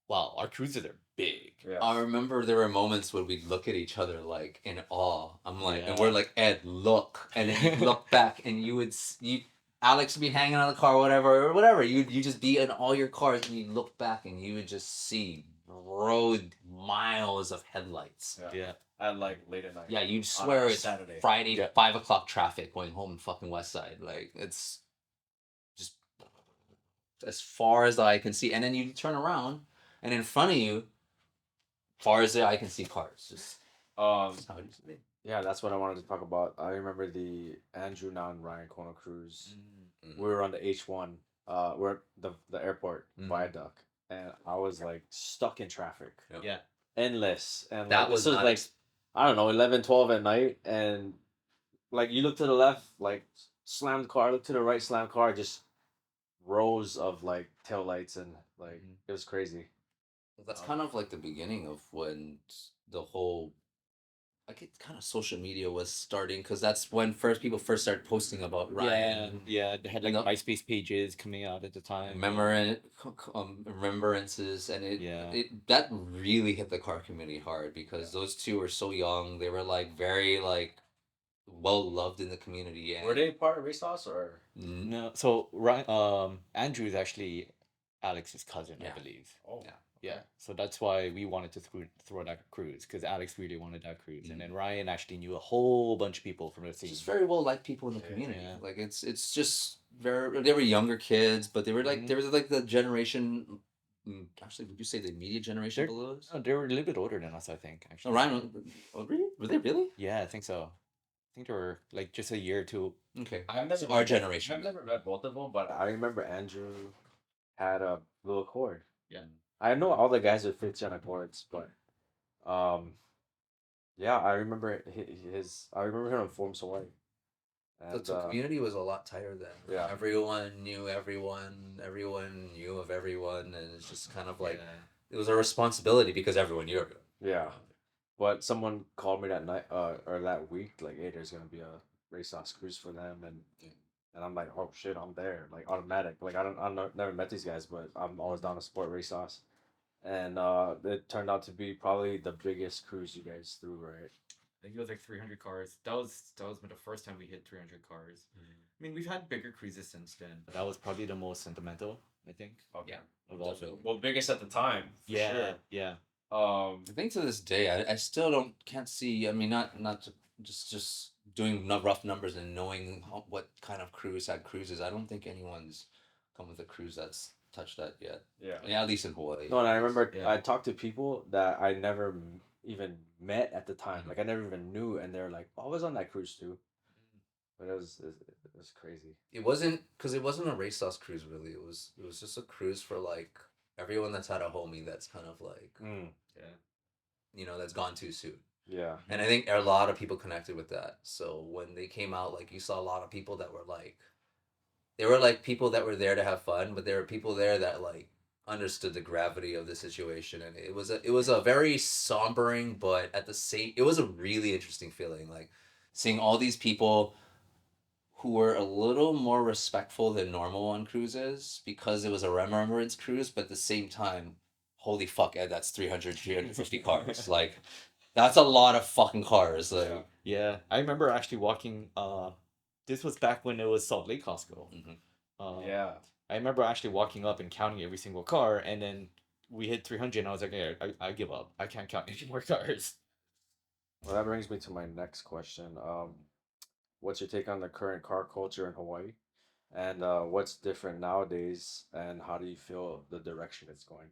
wow, our cruises are big. Yeah. I remember there were moments when we'd look at each other like in awe. I'm like, and Yeah. we're like, Ed, look, and then you look back, and Alex would be hanging on the car, whatever. You just be in all your cars, and you look back, and you would just see road miles of headlights. Yeah. At like late at night. Yeah, you'd on swear a it's Saturday. Friday, Yeah. 5 o'clock traffic going home in fucking West Side. Like it's just as far as the eye can see, and then you turn around, and in front of you, far as the eye can see, cars. Just that's how it used to be. Yeah, that's what I wanted to talk about. I remember the Andrew Now and Ryan Kono cruise. Mm-hmm. We were on the H1. We're at the airport viaduct, and I was like stuck in traffic. Yep. Yeah. Endless. And That like, was this was not like ex- I don't know, 11, 12 at night, and like you look to the left, like slammed car, look to the right, slammed car, just rows of like tail lights, and like it was crazy. That's kind of like the beginning of when the whole, like, it kind of social media was starting, because that's when people first started posting about Ryan. Yeah, they had like No. MySpace pages coming out at the time. Remembrances, and Yeah. it that really hit the car community hard, because those two were so young. They were like very like well loved in the community. And Were they part of Racesauce or? No, so Ryan, Andrew is actually Alex's cousin, Yeah. I believe. Oh. Yeah. Yeah, so that's why we wanted to throw that cruise, because Alex really wanted that cruise, and then Ryan actually knew a whole bunch of people from the scene. Just very well liked people in the Yeah. community. Yeah. Like it's just very, they were younger kids, but they were like Mhm. they were like the generation. Actually, would you say the immediate generation They're- below us? No, they were a little bit older than us, I think. Oh, Actually, Ryan, oh, really? Were they really? yeah, I think so. I think they were like just a year or two. Okay. I've never So our generation. I've never met both of them, but I remember Andrew had a little Accord. Yeah. I know all the guys with 5th gen Accords, but yeah, I remember I remember him on Forms Hawaii. And The community was a lot tighter then. Yeah. Everyone knew everyone. Everyone knew of everyone, and it's just kind of like it was a responsibility because everyone knew everyone. yeah. But someone called me that night or that week, like, hey, there's gonna be a Racesauce cruise for them, and I'm like, oh shit, I'm there, like automatic. Like never met these guys, but I'm always down to support Racesauce. And it turned out to be probably the biggest cruise you guys threw, right? I think it was like 300 cars. That was the first time we hit 300 cars. I mean, we've had bigger cruises since then, but that was probably the most sentimental, I think. Okay. Yeah, Of all. definitely. Well, biggest at the time. For Yeah, Sure. yeah. I think to this day, I still can't see. I mean, not to, just doing rough numbers and knowing what kind of cruise had cruises. I don't think anyone's come with a cruise that's touched that yet. Yeah. Yeah, at least in Hawaii. No, and I remember Yeah. I talked to people that I never even met at the time. Like I never even knew, and they're like, "Oh, I was on that cruise too." But it was crazy. It wasn't because it wasn't a Racesauce cruise really. It was just a cruise for like everyone that's had a homie that's kind of like that's gone too soon. Yeah. And I think a lot of people connected with that. So when they came out, like you saw a lot of people that were like, they were like people that were there to have fun, but there were people there that like understood the gravity of the situation, and it was a very sombering, but at the same, it was a really interesting feeling, like seeing all these people who were a little more respectful than normal on cruises because it was a remembrance cruise, but at the same time, holy fuck, Ed, that's 350 cars. Like, that's a lot of fucking cars. Like, Yeah, I remember actually walking. This was back when it was Salt Lake Costco. Yeah. I remember actually walking up and counting every single car, and then we hit 300, and I was like, "Yeah, I give up. I can't count any more cars." Well, that brings me to my next question. What's your take on the current car culture in Hawaii, and what's different nowadays, and how do you feel the direction it's going?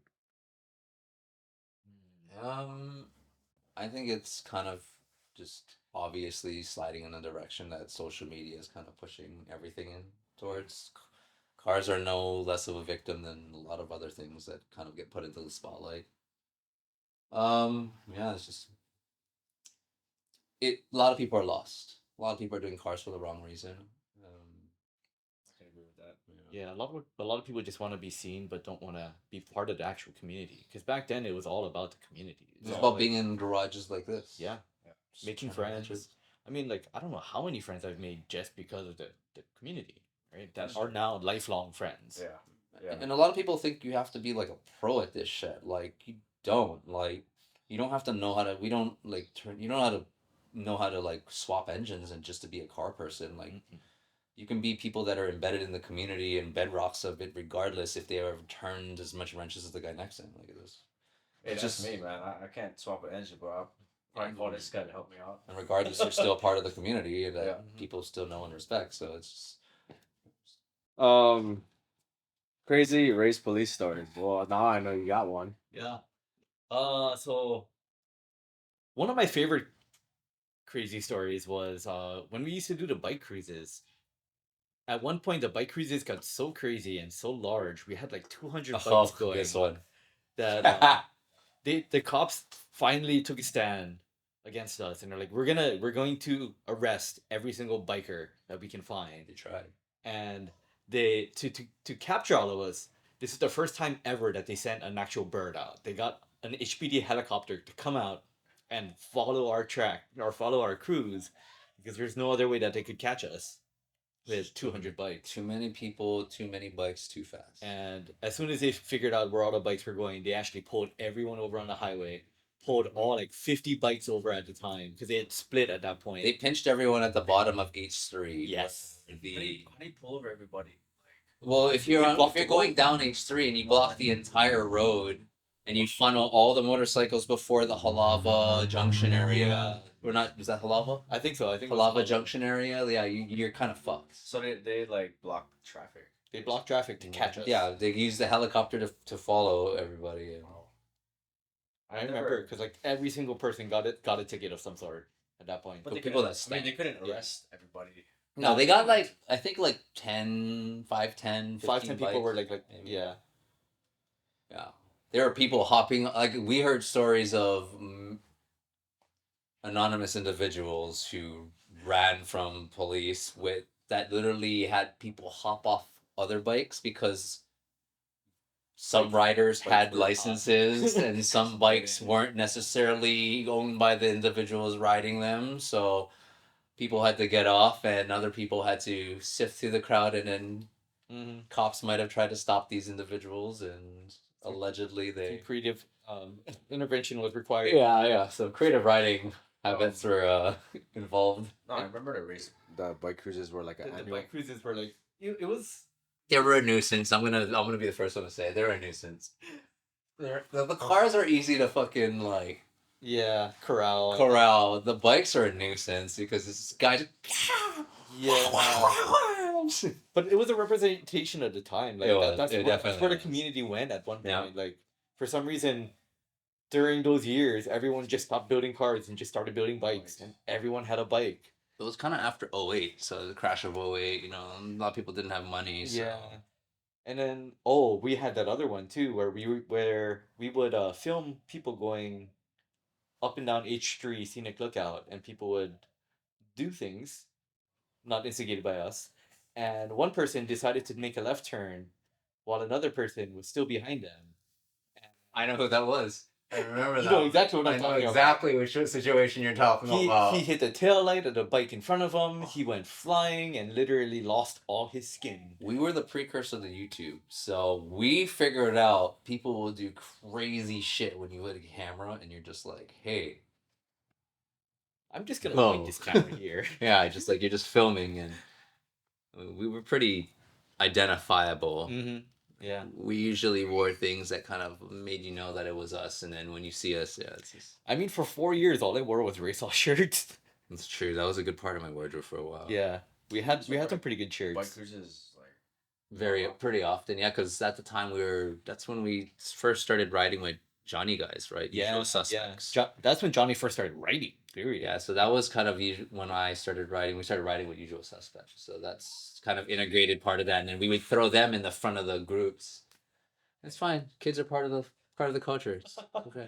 I think it's kind of just obviously sliding in a direction that social media is kind of pushing everything in towards. Cars are no less of a victim than a lot of other things that kind of get put into the spotlight. Yeah, it's just it. A lot of people are lost. A lot of people are doing cars for the wrong reason. I can agree with that. Yeah, a lot of people just want to be seen, but don't want to be part of the actual community. Because back then it was all about the community. It's Yeah. about like, being in garages like this. yeah, Yeah. Just making trying to friends. I mean, like I don't know how many friends I've made just because of the community, right? That are now lifelong friends. Yeah. Yeah. And a lot of people think you have to be like a pro at this shit. Like you don't. Like you don't have to know how to. We don't like turn. You don't know how to like swap engines and just to be a car person. Like Mm-mm. you can be people that are embedded in the community and bedrocks of it, regardless if they have turned as much wrenches as the guy next to him. Like it is. Hey, It's that's just me, man. I can't swap an engine, but I'll probably call this guy to help me out. and regardless, you're still a part of the community that Yeah. people still know and respect. So it's just, Um, crazy race police stories. Well, now I know you got one. Yeah. So one of my favorite crazy stories was when we used to do the bike cruises. At one point, the bike cruises got so crazy and so large. We had like 200 bikes going this one. that the cops finally took a stand against us, and they're like, we're going to arrest every single biker that we can find. They tried. And they to capture all of us. This is the first time ever that they sent an actual bird out. They got an HPD helicopter to come out and follow our track or follow our cruise because there's no other way that they could catch us with 200 bikes. Too many people, too many bikes, too fast. And as soon as they figured out where all the bikes were going, they actually pulled everyone over on the highway, pulled all like 50 bikes over at the time because they had split at that point. They pinched everyone at the bottom of H3. Yes. How do you pull over everybody? Well, if you're going down H3 and you block the entire road and you funnel all the motorcycles before the Halava Junction area. We're not. Is that Halava? I think so. I think Halava Junction area. Yeah, you're kind of fucked. So they like block traffic. They blocked traffic to catch us. Yeah, they use the helicopter to follow everybody. And... I remember because like every single person got a ticket of some sort at that point. But they people couldn't- that I mean, they stank. couldn't Yeah. arrest everybody. No, they got like I think like 10, 5, 10, 5, 15 10 people bikes. were like Maybe. yeah. Yeah, there are people hopping. Like we heard stories of anonymous individuals who ran from police with that literally had people hop off other bikes because some riders bikes had were licenses and some bikes weren't necessarily owned by the individuals riding them. So people had to get off and other people had to sift through the crowd and then Mm-hmm. cops might have tried to stop these individuals and allegedly they Creative intervention was required. yeah so creative writing habits were involved. No, I remember the bike cruises were like an The annual. bike cruises were like it was. They were a nuisance. I'm gonna be the first one to say it. They're a nuisance. The cars are easy to fucking like Yeah, corral. corral. The bikes are a nuisance because this guy just Yeah. But it was a representation of the time. Like It was. that's It that's definitely where the was. community went at one point. Yeah. Like for some reason, during those years, everyone just stopped building cars and just started building bikes, and everyone had a bike. It was kind of after 08, so the crash of 08, you know, a lot of people didn't have money. So. Yeah. And then we had that other one too, where we would film people going up and down H3 Scenic Lookout, and people would do things not instigated by us. And one person decided to make a left turn while another person was still behind them. I know who that was. I remember You know exactly what I'm talking about. exactly which situation you're talking He hit the tail light of the bike in front of him. He went flying and literally lost all his skin. We were the precursor to YouTube, so we figured out people will do crazy shit when you hit a camera, and you're just like, hey, I'm just gonna Oh. point this camera here. yeah, just like you're just filming, and we were pretty identifiable. Mm-hmm. Yeah. We usually wore things that kind of made you know that it was us, and then when you see us, yeah, it's just, I mean, for 4 years, all I wore was Racesauce shirts. it's true. That was a good part of my wardrobe for a while. Yeah, we had some pretty good shirts. Bike cruises like Pretty often, yeah, because at the time that's when we first started riding with Johnny guys, right? Yeah, Usual Suspects. that's when Johnny first started writing. Period. Yeah, so that was kind of when I started riding. We started riding with Usual Suspects, so that's kind of integrated part of that. And then we would throw them in the front of the groups. It's fine. Kids are part of the culture. It's okay.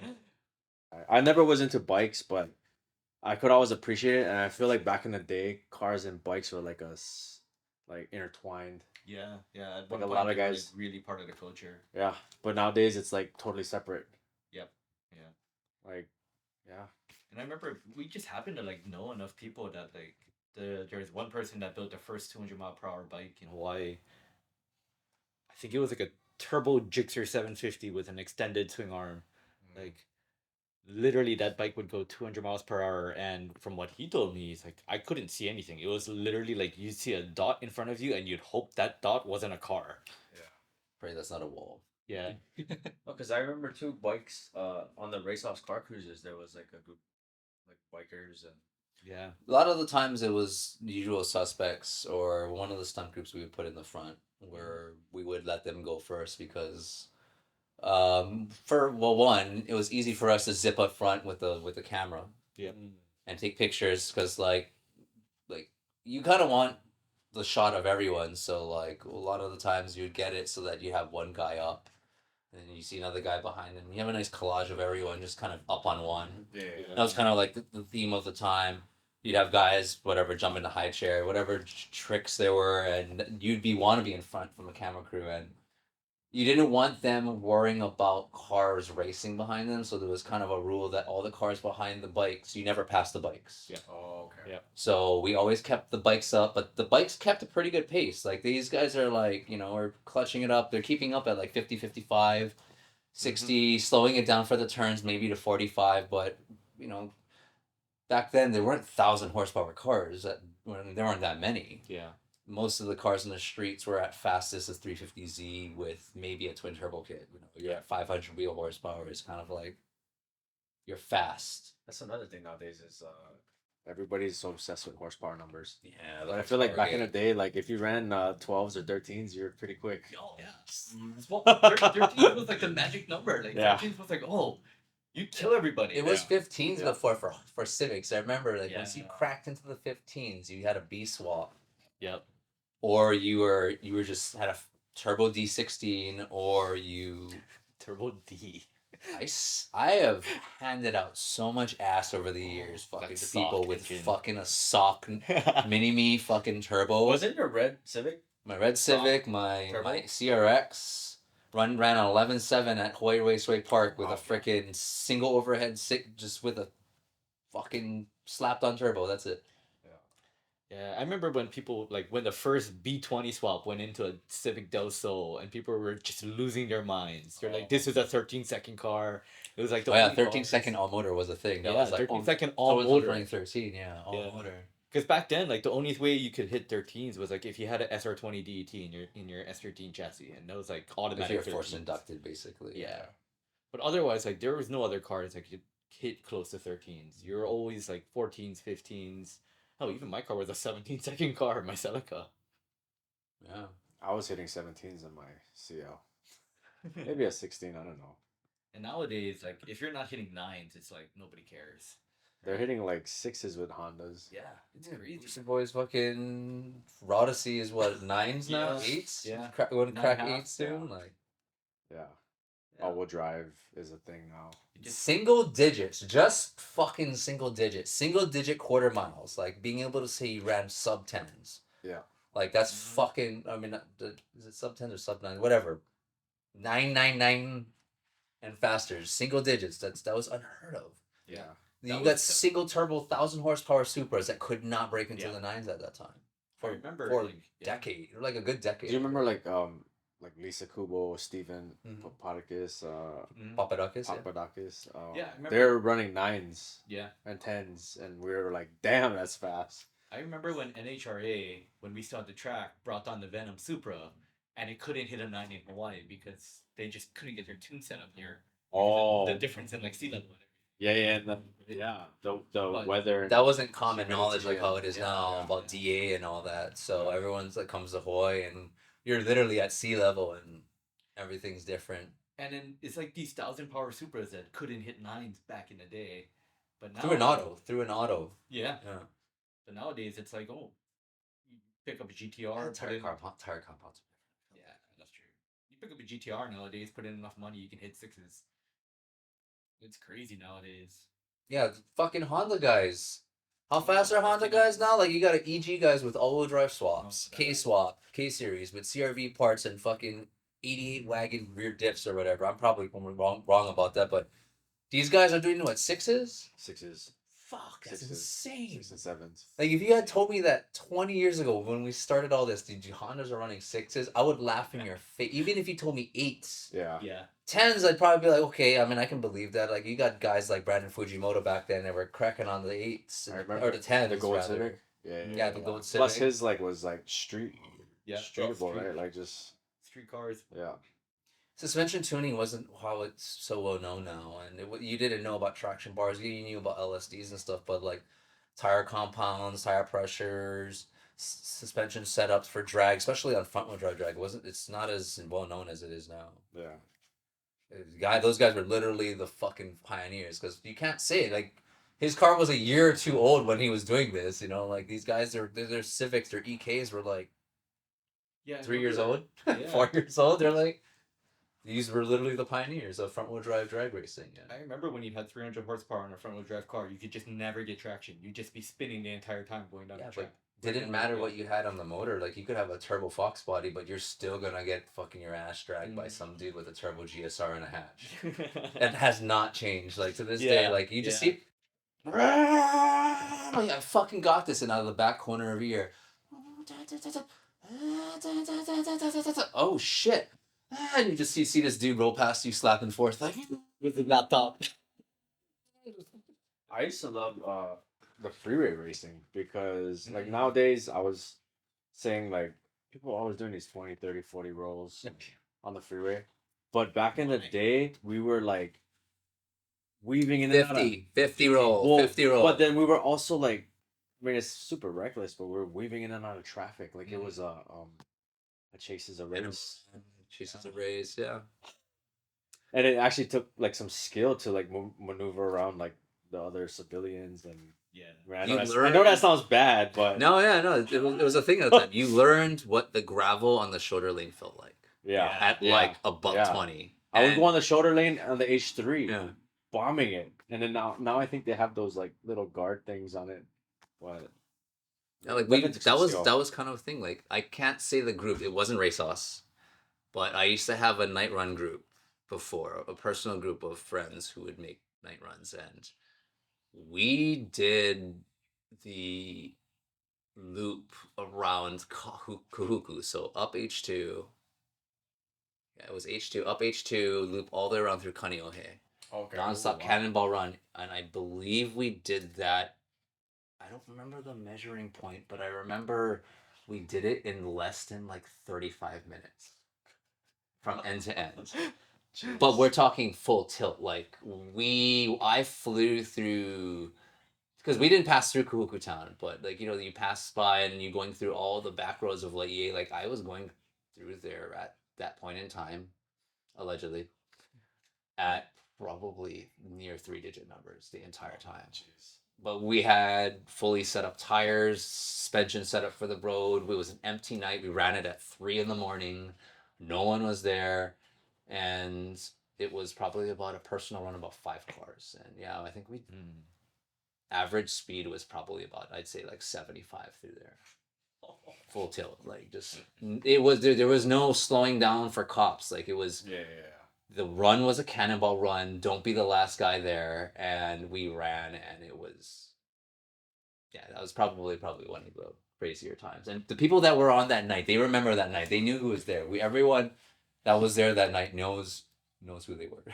I never was into bikes, but I could always appreciate it, and I feel like back in the day, cars and bikes were like like intertwined. Yeah, yeah. At Like one a point, lot of they were like guys, really part of the culture. yeah. But nowadays, it's like totally separate. Yep. Yeah. Like, yeah, And I remember we just happened to like know enough people that like there's one person that built the first 200 mile per hour bike in Hawaii. I think it was like a turbo Gixxer 750 with an extended swing arm. Like literally that bike would go 200 miles per hour, and from what he told me, he's like, I couldn't see anything. It was literally like you'd see a dot in front of you and you'd hope that dot wasn't a car. yeah. Pray that's not a wall. Yeah. Oh, because I remember too bikes. On the Racesauce car cruises, there was like a group, like bikers and. Yeah. A lot of the times it was usual suspects or one of the stunt groups we would put in the front where we would let them go first because for well one it was easy for us to zip up front with the camera Yeah. and take pictures because like you kind of want the shot of everyone, so like a lot of the times you'd get it so that you have one guy up and then you see another guy behind him, you have a nice collage of everyone just kind of up on one. Yeah. That was kind of like the theme of the time. You'd have guys, whatever, jump into high chair, whatever tricks there were, and want to be in front from a camera crew, and you didn't want them worrying about cars racing behind them. So there was kind of a rule that all the cars behind the bikes, you never pass the bikes. Yeah. Oh, okay. Yeah. So we always kept the bikes up, but the bikes kept a pretty good pace. Like these guys are like, are clutching it up. They're keeping up at like 50, 55, 60, slowing it down for the turns, maybe to 45, but back then there weren't 1,000 horsepower cars. There weren't that many. Yeah. Most of the cars in the streets were at fastest as 350Z with maybe a twin turbo kit. You're at 500 wheel horsepower. It's kind of like you're fast. That's another thing nowadays is everybody's so obsessed with horsepower numbers. Yeah, But I feel like back in the day, like if you ran 12s or 13s, you're pretty quick. Oh yeah. Well, 13 was like the magic number. Like Yeah. 13 was like, oh, you kill everybody. It was Yeah. 15s Yeah. before for Civics. I remember like once you Yeah. cracked into the 15s, you had a B swap, Yep. or you were just had a turbo D16, or you. Turbo D. I have handed out so much ass over the years, fucking That to people sock with engine. fucking a sock mini me fucking turbo. Was it your red Civic? My red Civic, my turbo? CRX ran on 11.7 at Hawaii Raceway Park with Oh, a freaking single overhead just with a fucking slapped on turbo. That's it. Yeah, I remember when when the first B20 swap went into a Civic Del Sol and people were just losing their minds. They're like, this is a 13-second car. It was like the Oh yeah, only 13-second all motor was a thing. That Yeah, was like 13-second so all was motor. 2013, yeah, all Yeah. motor. Because back then, like the only way you could hit 13s was like if you had an SR20 DET in your S13 chassis, and that was like If automatic. you're force 13s. inducted, basically. Yeah. But otherwise, like there was no other cars that could hit close to 13s. You're always like 14s, 15s. Oh, even my car was a 17-second car, my Celica. Yeah. I was hitting 17s in my CL. Maybe a 16, I don't know. And nowadays, like if you're not hitting 9s, it's like nobody cares. They're hitting like 6s with Hondas. Yeah, it's crazy. Some boys fucking Odyssey is what 9s now, Yeah. 8s. Yeah. Going to crack 9.5, 8s soon. yeah. Like Yeah. Yeah. All-wheel drive is a thing now. single digits, just fucking single digits, single digit quarter miles. Like being able to say you ran sub 10s. Yeah. Like that's fucking. I mean, is it sub 10s or sub 9? Whatever. 999 and faster, single digits. That was unheard of. Yeah. You That got was- single turbo 1,000 horsepower Supras that could not break into Yeah. the 9s at that time. I remember, for like, yeah. decade, or like a good decade. Do you remember like Lisa Kubo, Steven Mhm. Papadakis, Papadakis? Yeah. Papadakis? Yeah, I remember- They're running 9s Yeah. and 10s, and we were like, damn, that's fast. I remember when NHRA, when we started the track, brought on the Venom Supra, and it couldn't hit a 9 in Hawaii because they just couldn't get their tune set up here. Oh, The difference in like sea level. yeah, and the But weather. That wasn't common Humidity knowledge like how and- it is yeah, now yeah, about yeah. DA and all that. So everyone's like comes to Hawaii and you're literally at sea level and everything's different. And then it's like these 1,000 power Supras that couldn't hit 9s back in the day. But now Through an auto. Yeah. Yeah. But nowadays it's like, oh, you pick up a GTR, Tire compounds. yeah, that's true. You pick up a GTR nowadays, put in enough money, you can hit 6s. It's crazy nowadays. Yeah, fucking Honda guys. How fast are Honda guys now? Like you got an EG guys with all-wheel drive swaps, K swap, K series with CRV parts and fucking 88 wagon rear diffs or whatever. I'm probably wrong about that, but these guys are doing what, sixes? Sixes, Fuck, that's sixes, insane. 6 and 7s. Like if you had told me that 20 years ago when we started all this, the Hondas are running sixes, I would laugh in your face. Even if you told me eights. Yeah. Yeah. Tens, I'd probably be like, okay, I mean, I can believe that. Like, you got guys like Brandon Fujimoto back then that were cracking on the eights I remember or the tens, the Gold rather. Civic. Yeah, Yeah, the Gold Plus Civic. his like was like Yeah. streetable, Street. right? Like just Street cars. yeah. Suspension tuning wasn't how it's so well known now, and you didn't know about traction bars. You knew about LSDs and stuff, but like tire compounds, tire pressures, suspension setups for drag, especially on front wheel drive drag, it's not as well known as it is now. Yeah. Those guys were literally the fucking pioneers, because you can't say it. Like his car was a year or two old when he was doing this. You know, like these guys, their Civics, their EKs were like 3 years old, 4 years old. They're like, these were literally the pioneers of front wheel drive drag racing. Yeah. I remember when you had 300 horsepower on a front wheel drive car, you could just never get traction. You'd just be spinning the entire time going down the track. Didn't matter what you had on the motor. Like you could have a turbo Fox body, but you're still gonna get fucking your ass dragged by some dude with a turbo GSR and a hatch. That has not changed. Like to this day, like you just see. I fucking got this, and out of the back corner of your ear. Oh shit! And you just see this dude roll past you, slapping forth like with the laptop. I used to love the freeway racing because like nowadays I was saying like people are always doing these 20, 30, 40 rolls on the freeway. But back in the day we were like weaving in 50 roll. But then we were also like, I mean, it's super reckless, but we're weaving in and out of traffic. Like it was a chases a race. Chases a race, yeah. And it actually took like some skill to like maneuver around like the other civilians and I know that sounds bad, but no, it was a thing at the time. You learned what the gravel on the shoulder lane felt like. At like a $120. I would go on the shoulder lane on the H3, bombing it, and then now I think they have those like little guard things on it. What? Yeah, like that was kind of a thing. Like I can't say the group. It wasn't Racesauce, but I used to have a night run group before, a personal group of friends who would make night runs, and we did the loop around Kahuku, so up H2. Yeah, it was H2, up H2, loop all the way around through Kaneohe. Okay. Non-stop cannonball run, and I believe we did that. I don't remember the measuring point, but I remember we did it in less than like 35 minutes from end to end. But we're talking full tilt. Like I flew through, because we didn't pass through Kahuku Town, but like, you know, you pass by and you're going through all the back roads of Laie. Like I was going through there at that point in time, allegedly, at probably near 3-digit numbers the entire time. But we had fully set up tires, suspension set up for the road. It was an empty night. We ran it at 3 a.m. No one was there. And it was probably about a personal run, about 5 cars. And yeah, I think average speed was probably about, I'd say like 75 through there. Full tilt. Like just, it was, there was no slowing down for cops. Like it was, the run was a cannonball run. Don't be the last guy there. And we ran, and it was, that was probably one of the crazier times. And the people that were on that night, they remember that night. They knew who was there. Everyone that was there that night knows who they were.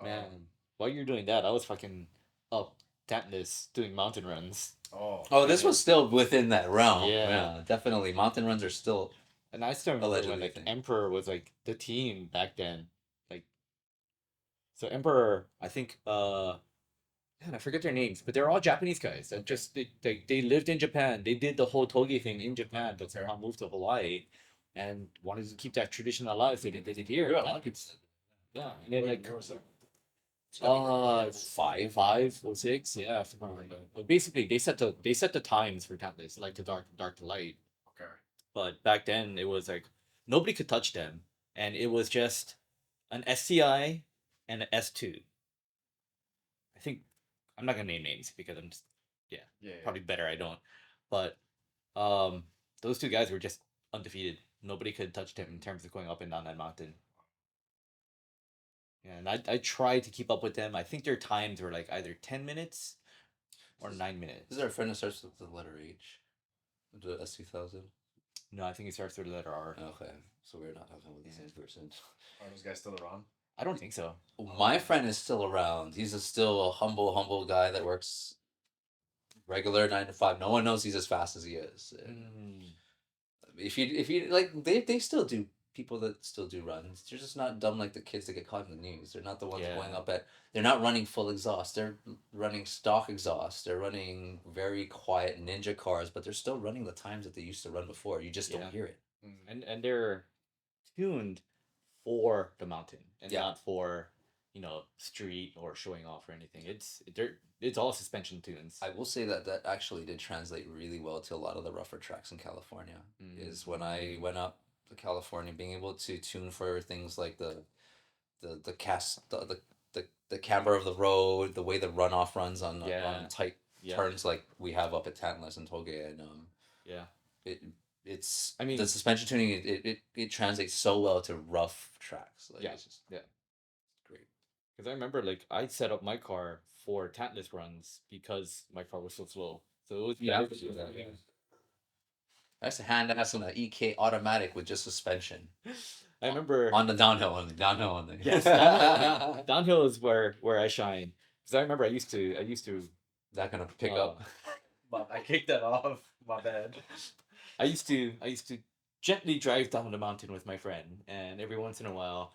Man, while you're doing that, I was fucking up Tantalus doing mountain runs. Oh, this was still within that realm. Yeah, definitely. Mountain runs are still. And I still remember when like Emperor was like the team back then. Like, so Emperor, I think, man, I forget their names, but they're all Japanese guys. And just they lived in Japan. They did the whole toge thing in Japan, but somehow moved to Hawaii, and wanted to keep that tradition alive. So they did it here. Yeah, and then like 5 or 6, yeah. But basically, they set the times for Tantalus, light to dark to light. Okay. But back then, it was like nobody could touch them, and it was just an SCI and an S2. I think I'm not gonna name names because I'm just Yeah. probably better I don't. But those two guys were just undefeated. Nobody could touch them in terms of going up and down that mountain. Yeah, and I tried to keep up with them. I think their times were like either 10 minutes or 9 minutes. Is there a friend that starts with the letter H? The S2000? No, I think it starts with the letter R. Okay, so we're not talking with the same person. Are those guys still around? I don't think so. My friend is still around. Still a humble guy that works regular 9 to 5. No one knows he's as fast as he is. And if you like, they still do, people that still do runs. They're just not dumb like the kids that get caught in the news. They're not the ones going up at. They're not running full exhaust. They're running stock exhaust. They're running very quiet ninja cars, but they're still running the times that they used to run before. You just don't hear it. And they're tuned for the mountain and Yeah. not for street or showing off or anything. It's all suspension tunes. I will say that actually did translate really well to a lot of the rougher tracks in California. Is when I went up to California, being able to tune for things like the cast the camber of the road, the way the runoff runs on tight turns like we have up at Tantalus and Toge, and it's I mean, the suspension tuning it translates so well to rough tracks. Like, it's just great. Because I remember, like, I set up my car for Tantalus runs because my car was so slow. So it was better to do that. I used to hand ass on an EK automatic with just suspension. I remember on the downhill only. Yes, downhill is where I shine. Because I remember I used to that gonna pick up. I kicked that off. My bad. I used to gently drive down the mountain with my friend, and every once in a while,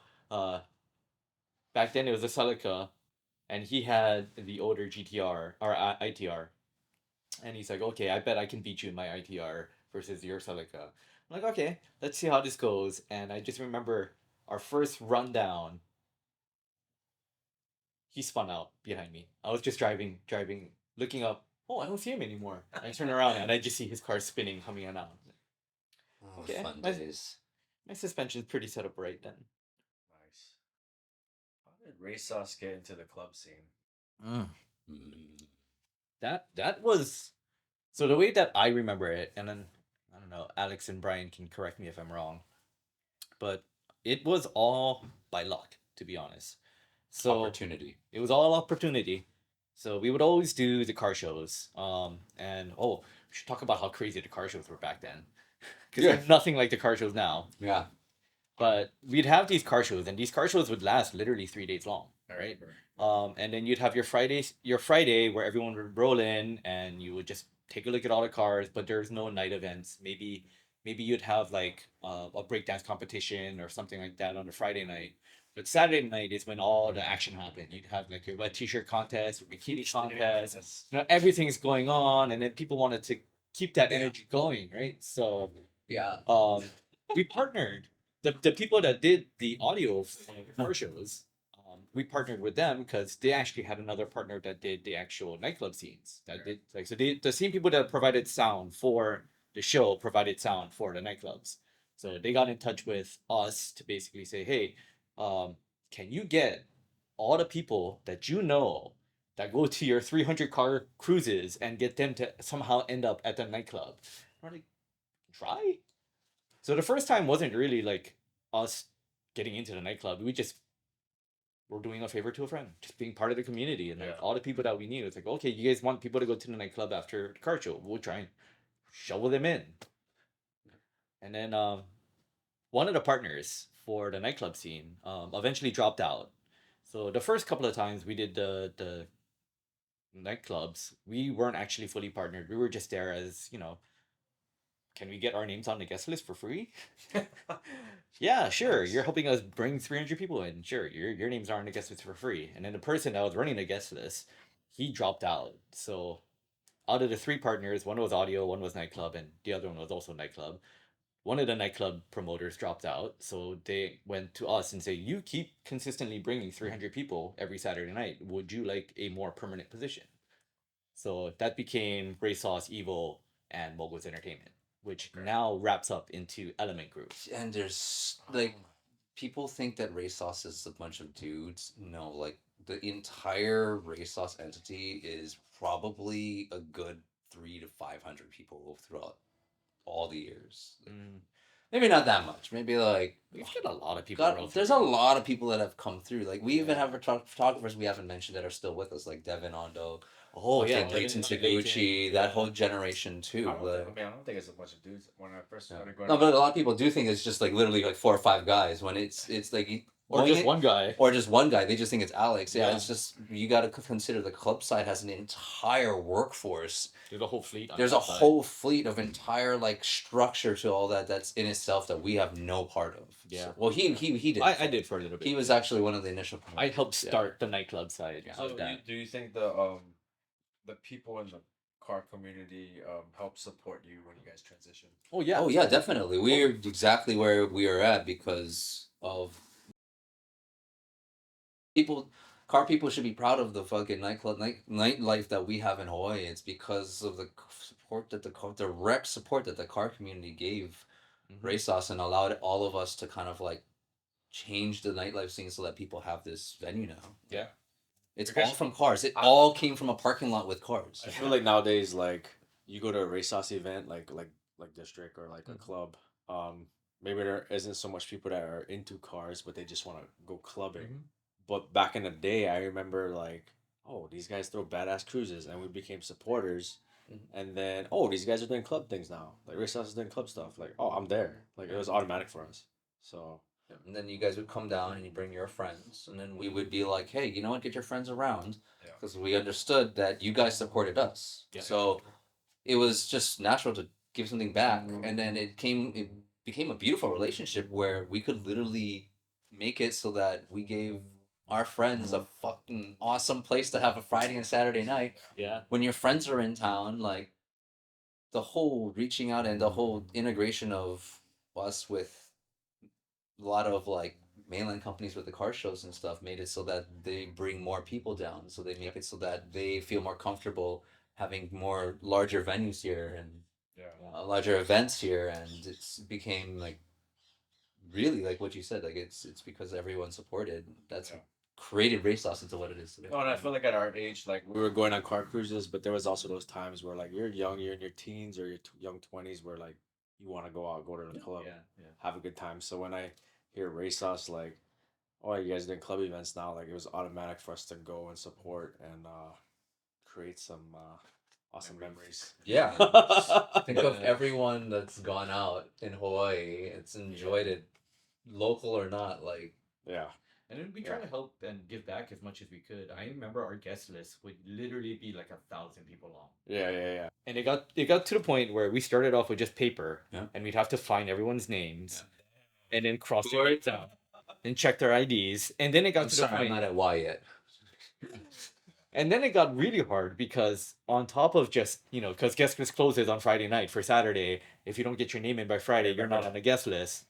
back then it was a Celica, and he had the older GTR or ITR, and he's like, "Okay, I bet I can beat you in my ITR versus your Celica." I'm like, "Okay, let's see how this goes." And I just remember our first rundown. He spun out behind me. I was just driving, looking up. Oh, I don't see him anymore. I turn around and I just see his car spinning, coming on out. Oh, okay, fun days. My suspension's pretty set up right then. Nice. How did Racesauce get into the club scene? That was so the way that I remember it, and then I don't know, Alex and Brian can correct me if I'm wrong, but it was all by luck, to be honest. So opportunity. It was all opportunity. So we would always do the car shows. And we should talk about how crazy the car shows were back then. Because they're nothing like the car shows now. Yeah. But we'd have these car shows, and these car shows would last literally 3 days long, right? And then you'd have your Friday where everyone would roll in, and you would just take a look at all the cars, but there's no night events. Maybe you'd have like a breakdance competition or something like that on a Friday night. But Saturday night is when all the action happened. You'd have like your wet t-shirt contest, or bikini contest. Everything's going on, and then people wanted to keep that energy going, right? So we partnered. The people that did the audio for shows, we partnered with them because they actually had another partner that did the actual nightclub scenes. The same people that provided sound for the show provided sound for the nightclubs. So they got in touch with us to basically say, hey, can you get all the people that you know that go to your 300 car cruises and get them to somehow end up at the nightclub? We're like, try. So the first time wasn't really like us getting into the nightclub. We just were doing a favor to a friend, just being part of the community. And like all the people that we knew, it's like, okay, you guys want people to go to the nightclub after the car show? We'll try and shovel them in. And then one of the partners for the nightclub scene eventually dropped out. So the first couple of times we did the nightclubs, we weren't actually fully partnered. We were just there as, can we get our names on the guest list for free? Yeah, sure. You're helping us bring 300 people in. Sure, your names are on the guest list for free. And then the person that was running the guest list, he dropped out. So out of the 3 partners, one was audio, one was nightclub, and the other one was also nightclub. One of the nightclub promoters dropped out, so they went to us and say, you keep consistently bringing 300 people every Saturday night. Would you like a more permanent position? So that became Racesauce, Evil, and Moguls Entertainment, which now wraps up into Element Group. And there's like people think that Racesauce is a bunch of dudes. No, like the entire Racesauce entity is probably a good 300 to 500 people throughout all the years. Mm. Maybe not that much. Maybe like We've got a lot of people. roll there's through. a lot of people that have come through. Like we even Yeah. have photographers we haven't mentioned that are still with us, like Devin Ondo, Oh yeah, fucking Leighton Devin, Taguchi, that yeah. whole generation too. I don't think it's a bunch of dudes. When I first Yeah. started going, No, but a lot of people do think it's just like literally like 4 or 5 guys when it's like Or going just it- one guy. or just one guy. They just think it's Alex. Yeah, Yeah. it's just you got to consider the club side has an entire workforce. There's a whole fleet. On There's a that side. whole fleet of entire like structure to all that that's in itself that we have no part of. Yeah. So, well, he did. I did for a little bit. He was actually one of the initial. I helped Yeah. start the nightclub side. Yeah. so of that. do you think the people in the car community help support you when you guys transition? Oh yeah. Oh yeah, definitely. We're exactly where we are at because of people. Car people should be proud of the fucking nightlife that we have in Hawaii. It's because of the support that the direct support that the car community gave Mhm. Racesauce and allowed all of us to kind of like change the nightlife scene so that people have this venue now. Yeah. It's Because all from cars. It all came from a parking lot with cars. I feel like nowadays, like you go to a Racesauce event, like district or like a Mhm. club. Maybe there isn't so much people that are into cars, but they just want to go clubbing. Mhm. But back in the day, I remember like, oh, these guys throw badass cruises, and we became supporters. Mhm. And then, oh, these guys are doing club things now. Like Racesauce is doing club stuff. Like, oh, I'm there. Like it was automatic for us. So Yeah, and then you guys would come down and you bring your friends, and then we would be like, "Hey, you know what? Get your friends around," Yeah. because we understood that you guys supported us. Yeah. So it was just natural to give something back, and then it became a beautiful relationship where we could literally make it so that we gave our friends a fucking awesome place to have a Friday and Saturday night. Yeah. When your friends are in town, like the whole reaching out and the whole integration of us with a lot of like mainland companies with the car shows and stuff made it so that they bring more people down. So they make it so that they feel more comfortable having more larger venues here and yeah. larger events here, and it's became like really like what you said. Like it's because everyone supported. That's Yeah. created Racesauce into what it is today. No, and I feel like at our age, like we were going on car cruises, but there was also those times where like you're young, you're in your teens or your young 20s, where like you want to go out, go to the club, Yeah. have a good time. So when I hear Racesauce, like, oh, you guys doing club events now, like it was automatic for us to go and support and create some awesome memories. Yeah. Think of everyone that's gone out in Hawaii. It's enjoyed it, local or not. Like Yeah. And then we try to help and give back as much as we could. I remember our guest list would literally be like 1,000 people long. Yeah. And it got to the point where we started off with just paper, Yeah. and we'd have to find everyone's names, and then cross Who their are- names out, and check their IDs, and then it got I'm to sorry, the I'm point. not at Y yet. And then it got really hard because on top of just, because guest list closes on Friday night for Saturday, if you don't get your name in by Friday, you're not on the guest list.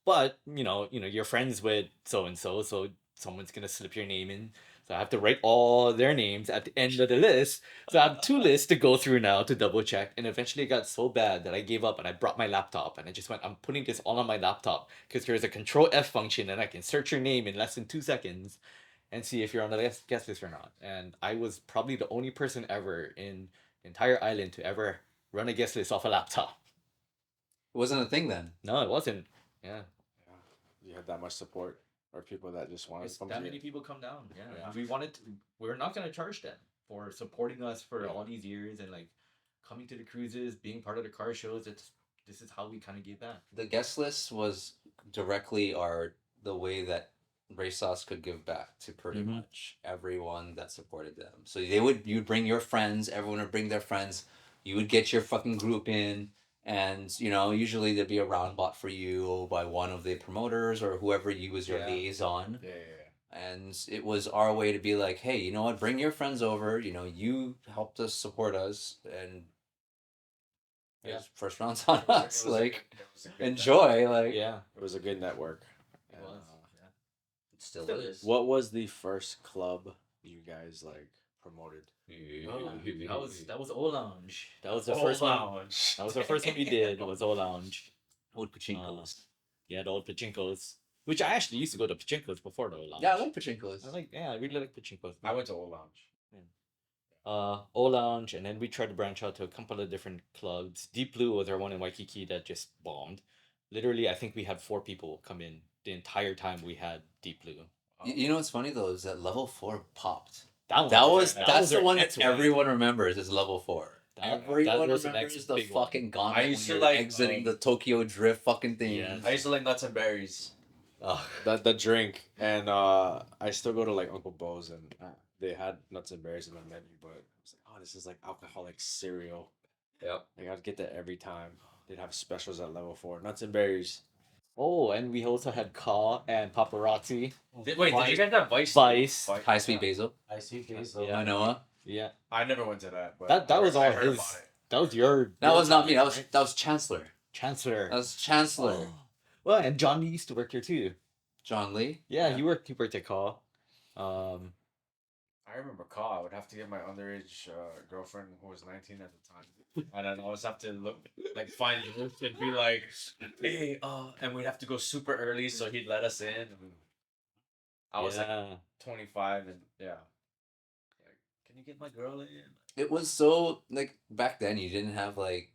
But, you're friends with so-and-so, so someone's going to slip your name in. So I have to write all their names at the end of the list. So I have 2 lists to go through now to double check. And eventually it got so bad that I gave up and I brought my laptop and I just went, I'm putting this all on my laptop because there's a Control F function and I can search your name in less than 2 seconds and see if you're on the guest list or not. And I was probably the only person ever in the entire island to ever run a guest list off a laptop. It wasn't a thing then. No, it wasn't. Yeah. You had that much support or people that just wanted to come That to many you. people come down. Yeah. Yeah. We're not going to charge them for supporting us for all these years and like coming to the cruises, being part of the car shows. This is how we kind of gave back. The guest list was directly the way that Racesauce could give back to pretty much everyone that supported them. So you'd bring your friends, everyone would bring their friends, you would get your fucking group in, and usually there'd be a round bought for you by one of the promoters or whoever you was your liaison. Yeah. And it was our way to be like, hey, you know what, bring your friends over, you helped us support us, and first round's on us. Like, enjoy. Like, Yeah. It was a good network. It was. it still Still is. is. What was the first club you guys like promoted? That was Old Lounge. That was the first one. That was the first one we did. It was Old Lounge. Old Pachinkos. Yeah, the old pachinkos. which I actually used to go to Pachinko's before the lounge. Yeah, I like Pachinko's. I really like Pachinko's. I went to Old Lounge. O Lounge, and then we tried to branch out to a couple of different clubs. Deep Blue was our one in Waikiki that just bombed. Literally, I think we had 4 people come in the entire time we had Deep Blue. You know what's funny though is that level 4 popped. That That's was the our one that next one. everyone remembers is level 4. That Everyone was the remembers next the big one. fucking gauntlet I used to when you're like, exiting the Tokyo Drift fucking thing. Yes. I used to like nuts and berries. Ugh. The drink, and I still go to like Uncle Bo's, and they had nuts and berries in the menu, but I was like, oh, this is like alcoholic cereal. Yep. Like I'd get that every time. They'd have specials at level 4, nuts and berries. Oh, and we also had Ka and Paparazzi. Did you get that Vice? High Speed Basil. I see Basil. Yeah. Manoa. Yeah, I never went to that, but that was I all heard his. about it. That was your. That was not me. time, That right? was Chancellor. Chancellor. That was Chancellor. Oh. Well, and John Lee used to work here too. John Lee. Yeah, he worked at Ka. I remember call. I would have to get my underage girlfriend who was 19 at the time, and I'd always have to find you and be like, hey, and we'd have to go super early so he'd let us in. And I was like 25, and yeah, like, can you get my girl in? It was so like back then you didn't have like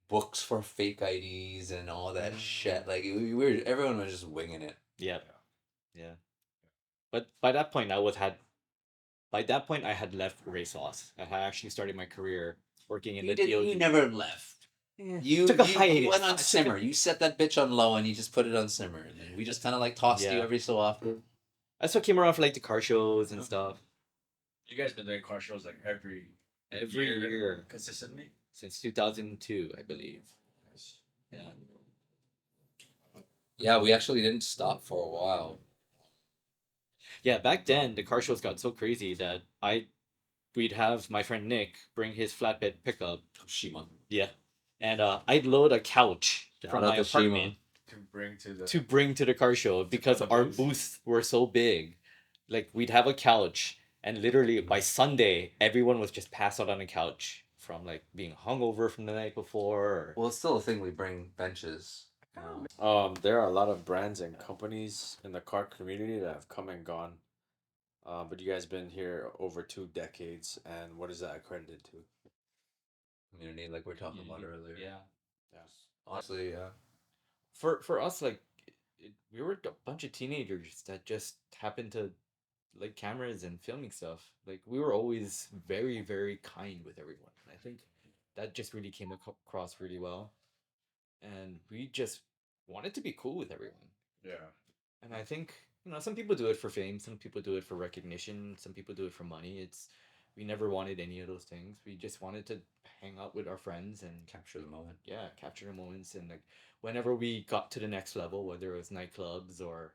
books for fake IDs and all that shit. Like everyone was just winging it. Yeah. But by that point, I had left Racesauce. I had actually started my career working in the DOD. You never left. You took a you hiatus. went on simmer. You set that bitch on low and you just put it on simmer. And then we just kind of like tossed you every so often. That's what came around for like the car shows and stuff. You guys been doing car shows like every year consistently since 2002, I believe. Yeah. Yeah, we actually didn't stop for a while. Yeah, back then the car shows got so crazy that we'd have my friend Nick bring his flatbed pickup. Shima. Yeah. And I'd load a couch from my out to Shima. apartment to bring to the car show because our booths were so big. Like we'd have a couch, and literally by Sunday everyone was just passed out on the couch from like being hungover from the night before. Or... Well, it's still a thing. We bring benches. There are a lot of brands and companies in the car community that have come and gone. But you guys been here over 2 decades, and what is that accredited to? Community, like we are talking about earlier. Yeah. Honestly, yeah. For us, like we were a bunch of teenagers that just happened to like cameras and filming stuff. Like we were always very, very kind with everyone. I think that just really came across really well, and we just wanted to be cool with everyone. Yeah. And I think some people do it for fame, some people do it for recognition, some people do it for money. We never wanted any of those things. We just wanted to hang out with our friends and Capture the moment. yeah, capture the moments. And like whenever we got to the next level, whether it was nightclubs or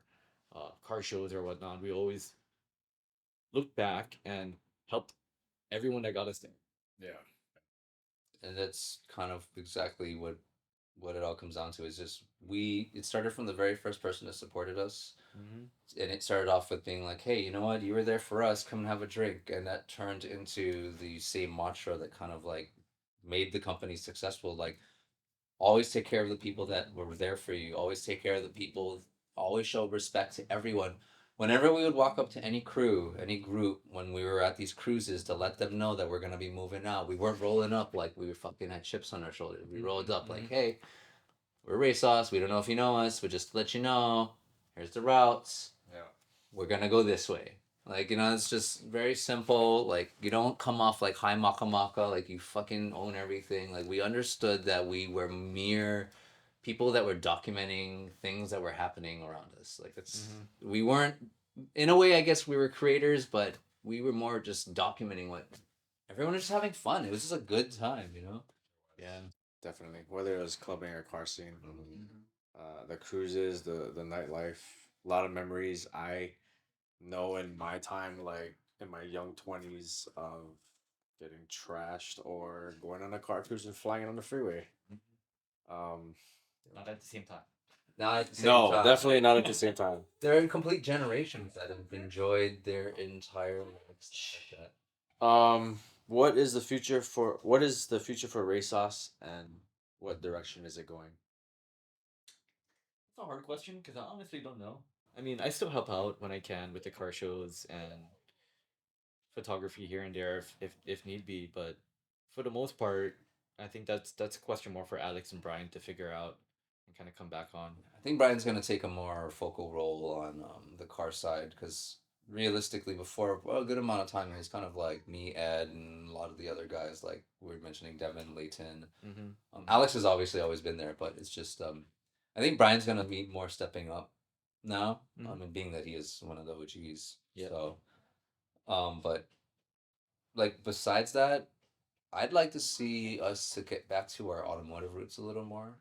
car shows or whatnot, we always looked back and helped everyone that got us there. Yeah. And that's kind of exactly what it all comes down to is just it started from the very first person that supported us. And it started off with being like, hey, you know what, you were there for us, come and have a drink. And that turned into the same mantra that kind of like made the company successful. Like, always take care of the people that were there for you, always take care of the people, always show respect to everyone. Whenever we would walk up to any crew, any group, when we were at these cruises, to let them know that we're going to be moving out. We weren't rolling up like we fucking had chips on our shoulders. We rolled up like, hey, we're Racesauce. We don't know if you know us, but just to let you know, here's the routes. Yeah. We're going to go this way. Like, it's just very simple. Like, you don't come off like high maka maka, like you fucking own everything. Like, we understood that we were mere people that were documenting things that were happening around us. Like, we weren't, in a way, I guess we were creators, but we were more just documenting what everyone was just having fun. It was just a good time, Yeah, Definitely. Whether it was clubbing or car scene, the cruises, the nightlife, a lot of memories. I know in my time, like in my young 20s, of getting trashed or going on a car cruise and flying it on the freeway. not at the same time. Not at the same No, time. definitely not at the same time. There are complete generations that have enjoyed their entire lives like that. What is the future for Racesauce, and what direction is it going? hard question because I honestly don't know. I mean, I still help out when I can with the car shows and photography here and there if need be, but for the most part, I think that's a question more for Alex and Brian to figure out and kind of come back on. I think Brian's gonna take a more focal role on the car side because realistically, before a good amount of time, it was kind of like me, Ed, and a lot of the other guys, like we were mentioning Devin, Layton. Mm-hmm. Alex has obviously always been there, but it's just I think Brian's gonna be more stepping up now. Mhm. And being that he is one of the OGs, Yep. so but like besides that, I'd like to see us to get back to our automotive roots a little more.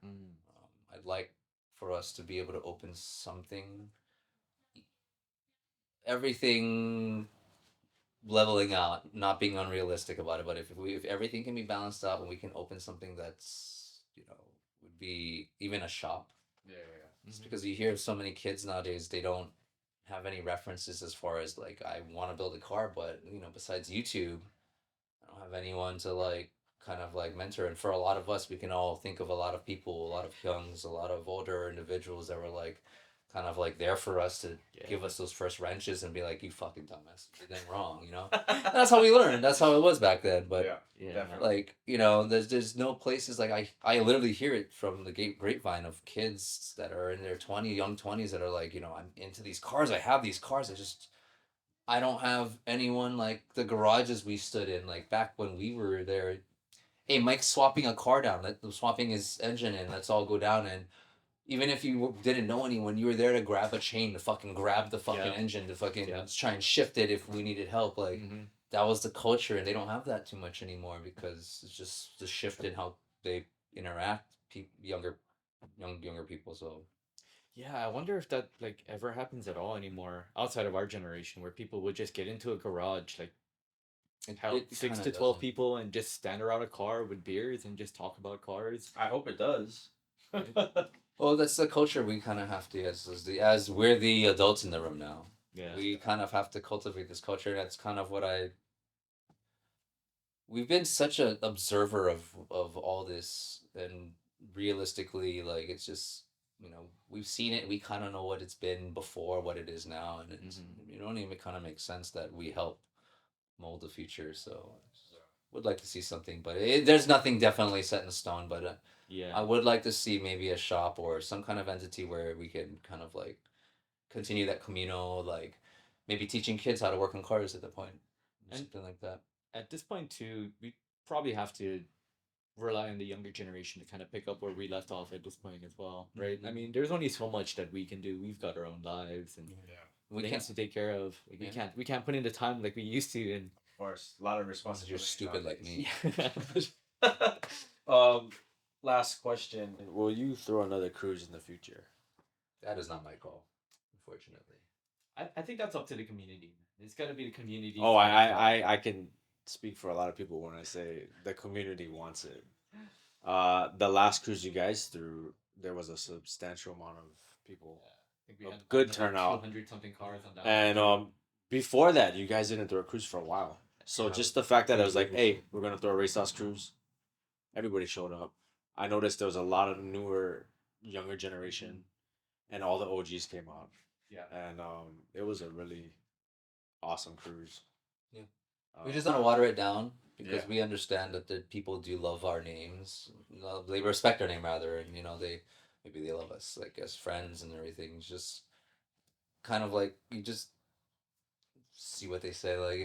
I'd like for us to be able to open something, everything leveling out, not being unrealistic about it. But if everything can be balanced out and we can open something that's would be even a shop. Yeah. It's because you hear so many kids nowadays, they don't have any references as far as like I want to build a car, but besides YouTube, I don't have anyone to like kind of like mentor. And for a lot of us, we can all think of a lot of people, a lot of youngs, a lot of older individuals that were like kind of like there for us to give us those first wrenches and be like, you fucking dumbass, you did wrong. And that's how we learned. That's how it was back then. But Yeah. definitely. like there's no places like I literally hear it from the grapevine of kids that are in their young 20s that are like I'm into these cars, I have these cars, I don't have anyone like the garages we stood in like back when we were there. Hey, Mike's swapping a car down, swapping his engine in, let's all go down. And even if you didn't know anyone, you were there to grab a chain to fucking grab the fucking engine to fucking try and shift it if we needed help. Like that was the culture, and they don't have that too much anymore because it's just the shift in how they interact. Younger people. So Yeah, I wonder if that like ever happens at all anymore outside of our generation, where people would just get into a garage, like it 6 to 12 people, and just stand around a car with beers and just talk about cars. I hope it does. Well, that's the culture we kind of have to as we're the adults in the room now. Yeah. We kind of have to cultivate this culture. That's kind of what we've been such an observer of all this, and realistically, like it's just we've seen it. We kind of know what it's been before, what it is now, and it only kind of makes sense that we help mold the future. So would like to see something, but there's nothing definitely set in stone. But I would like to see maybe a shop or some kind of entity where we can kind of like continue that communal, like maybe teaching kids how to work on cars at the point, And something like that. At this point too, we probably have to rely on the younger generation to kind of pick up where we left off at this point as well, right? I mean, there's only so much that we can do. We've got our own lives and things to take care of. Like, we can't put in the time like we used to. And of course, a lot of responsibility. You're stupid like me. Last question: will you throw another cruise in the future? That is not my call, unfortunately. I think that's up to the community. It's got to be the community. Oh, I can speak for a lot of people when I say the community wants it. The last cruise you guys threw, there was a substantial amount of people. I think we had good turnout. 200 something cars on that. And before that, you guys didn't throw a cruise for a while. So just the fact that it was like, hey, we're gonna throw a Racesauce cruise, everybody showed up. I noticed there was a lot of newer, younger generation, and all the OGs came out. Yeah. And it was a really awesome cruise. Yeah. We just want to water it down because we understand that the people do love our names. They respect our name rather, and maybe they love us like as friends and everything. It's just kind of like you just see what they say, like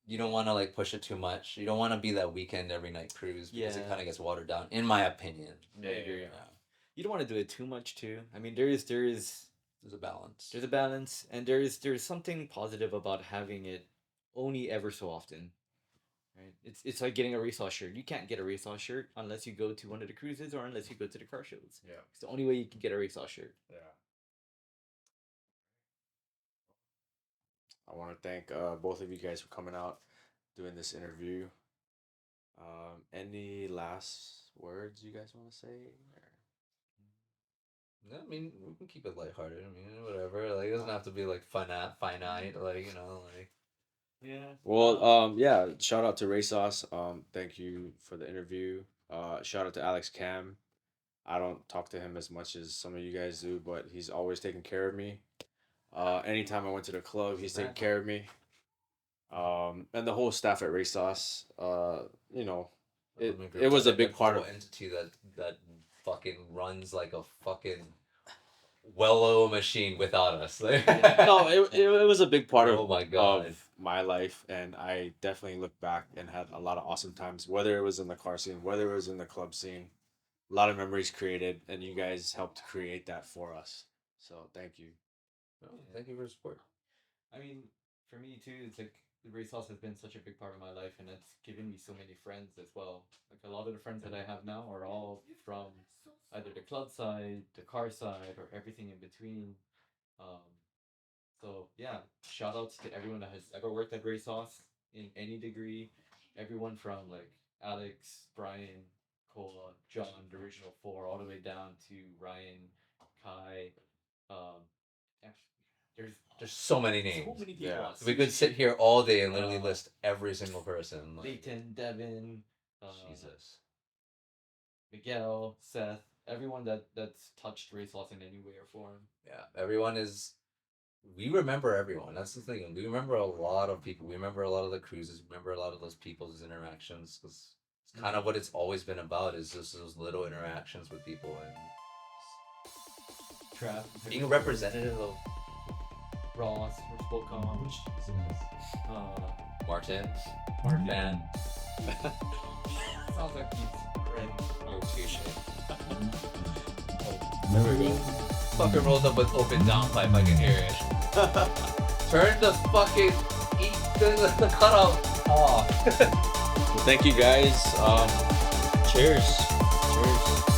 you don't want to like push it too much. You don't want to be that weekend every night cruise because it kind of gets watered down, in my opinion. Yeah. You don't want to do it too much too. I mean, there's a balance. There's a balance, and there's something positive about having it only ever so often. Right? It's like getting a Racesauce shirt. You can't get a Racesauce shirt unless you go to one of the cruises or unless you go to the car shows. Yeah. It's the only way you can get a Racesauce shirt. Yeah. I want to thank both of you guys for coming out, doing this interview. Any last words you guys want to say? No, I mean, we can keep it lighthearted. I mean, whatever. Like, it doesn't have to be like finite. Like, like. Yeah. Well, yeah. Shout out to Racesauce. Thank you for the interview. Shout out to Alex Cam. I don't talk to him as much as some of you guys do, but he's always taking care of me. Anytime I went to the club, he's taking care of me. And the whole staff at Racesauce, you know, it was a big part of entity that fucking runs like a fucking well-oiled machine without us. no, it was a big part Oh my God. of my life, and I definitely look back and had a lot of awesome times, whether it was in the car scene, whether it was in the club scene. A lot of memories created, and you guys helped create that for us. So thank you. Oh, thank you for your support. I mean, for me too, it's like the Racesauce has been such a big part of my life, and it's given me so many friends as well. Like a lot of the friends that I have now are all from either the club side, the car side, or everything in between. Um, so yeah, shout outs to everyone that has ever worked at Racesauce in any degree. Everyone from like Alex, Brian, Cola, John, the original four, all the way down to Ryan, Kai. Um, actually, There's so many names. so many people. Yeah. We could sit here all day and literally list every single person. Like, Leighton, Devin, Jesus. Miguel, Seth, everyone that's touched Racesauce in any way or form. Yeah, everyone is. We remember everyone. That's the thing. We remember a lot of people. We remember a lot of the cruises. We remember a lot of those people's interactions. Because it's kind of what it's always been about. Is just those little interactions with people and Trap, being a representative of Ross, Spokon, Martin. Man. Sounds like he's great. Oh, touche. There we go. Fucking rolls up with open downpipe. I can hear it. Turn the fucking the cutoff off. Well, thank you guys. Cheers. Cheers.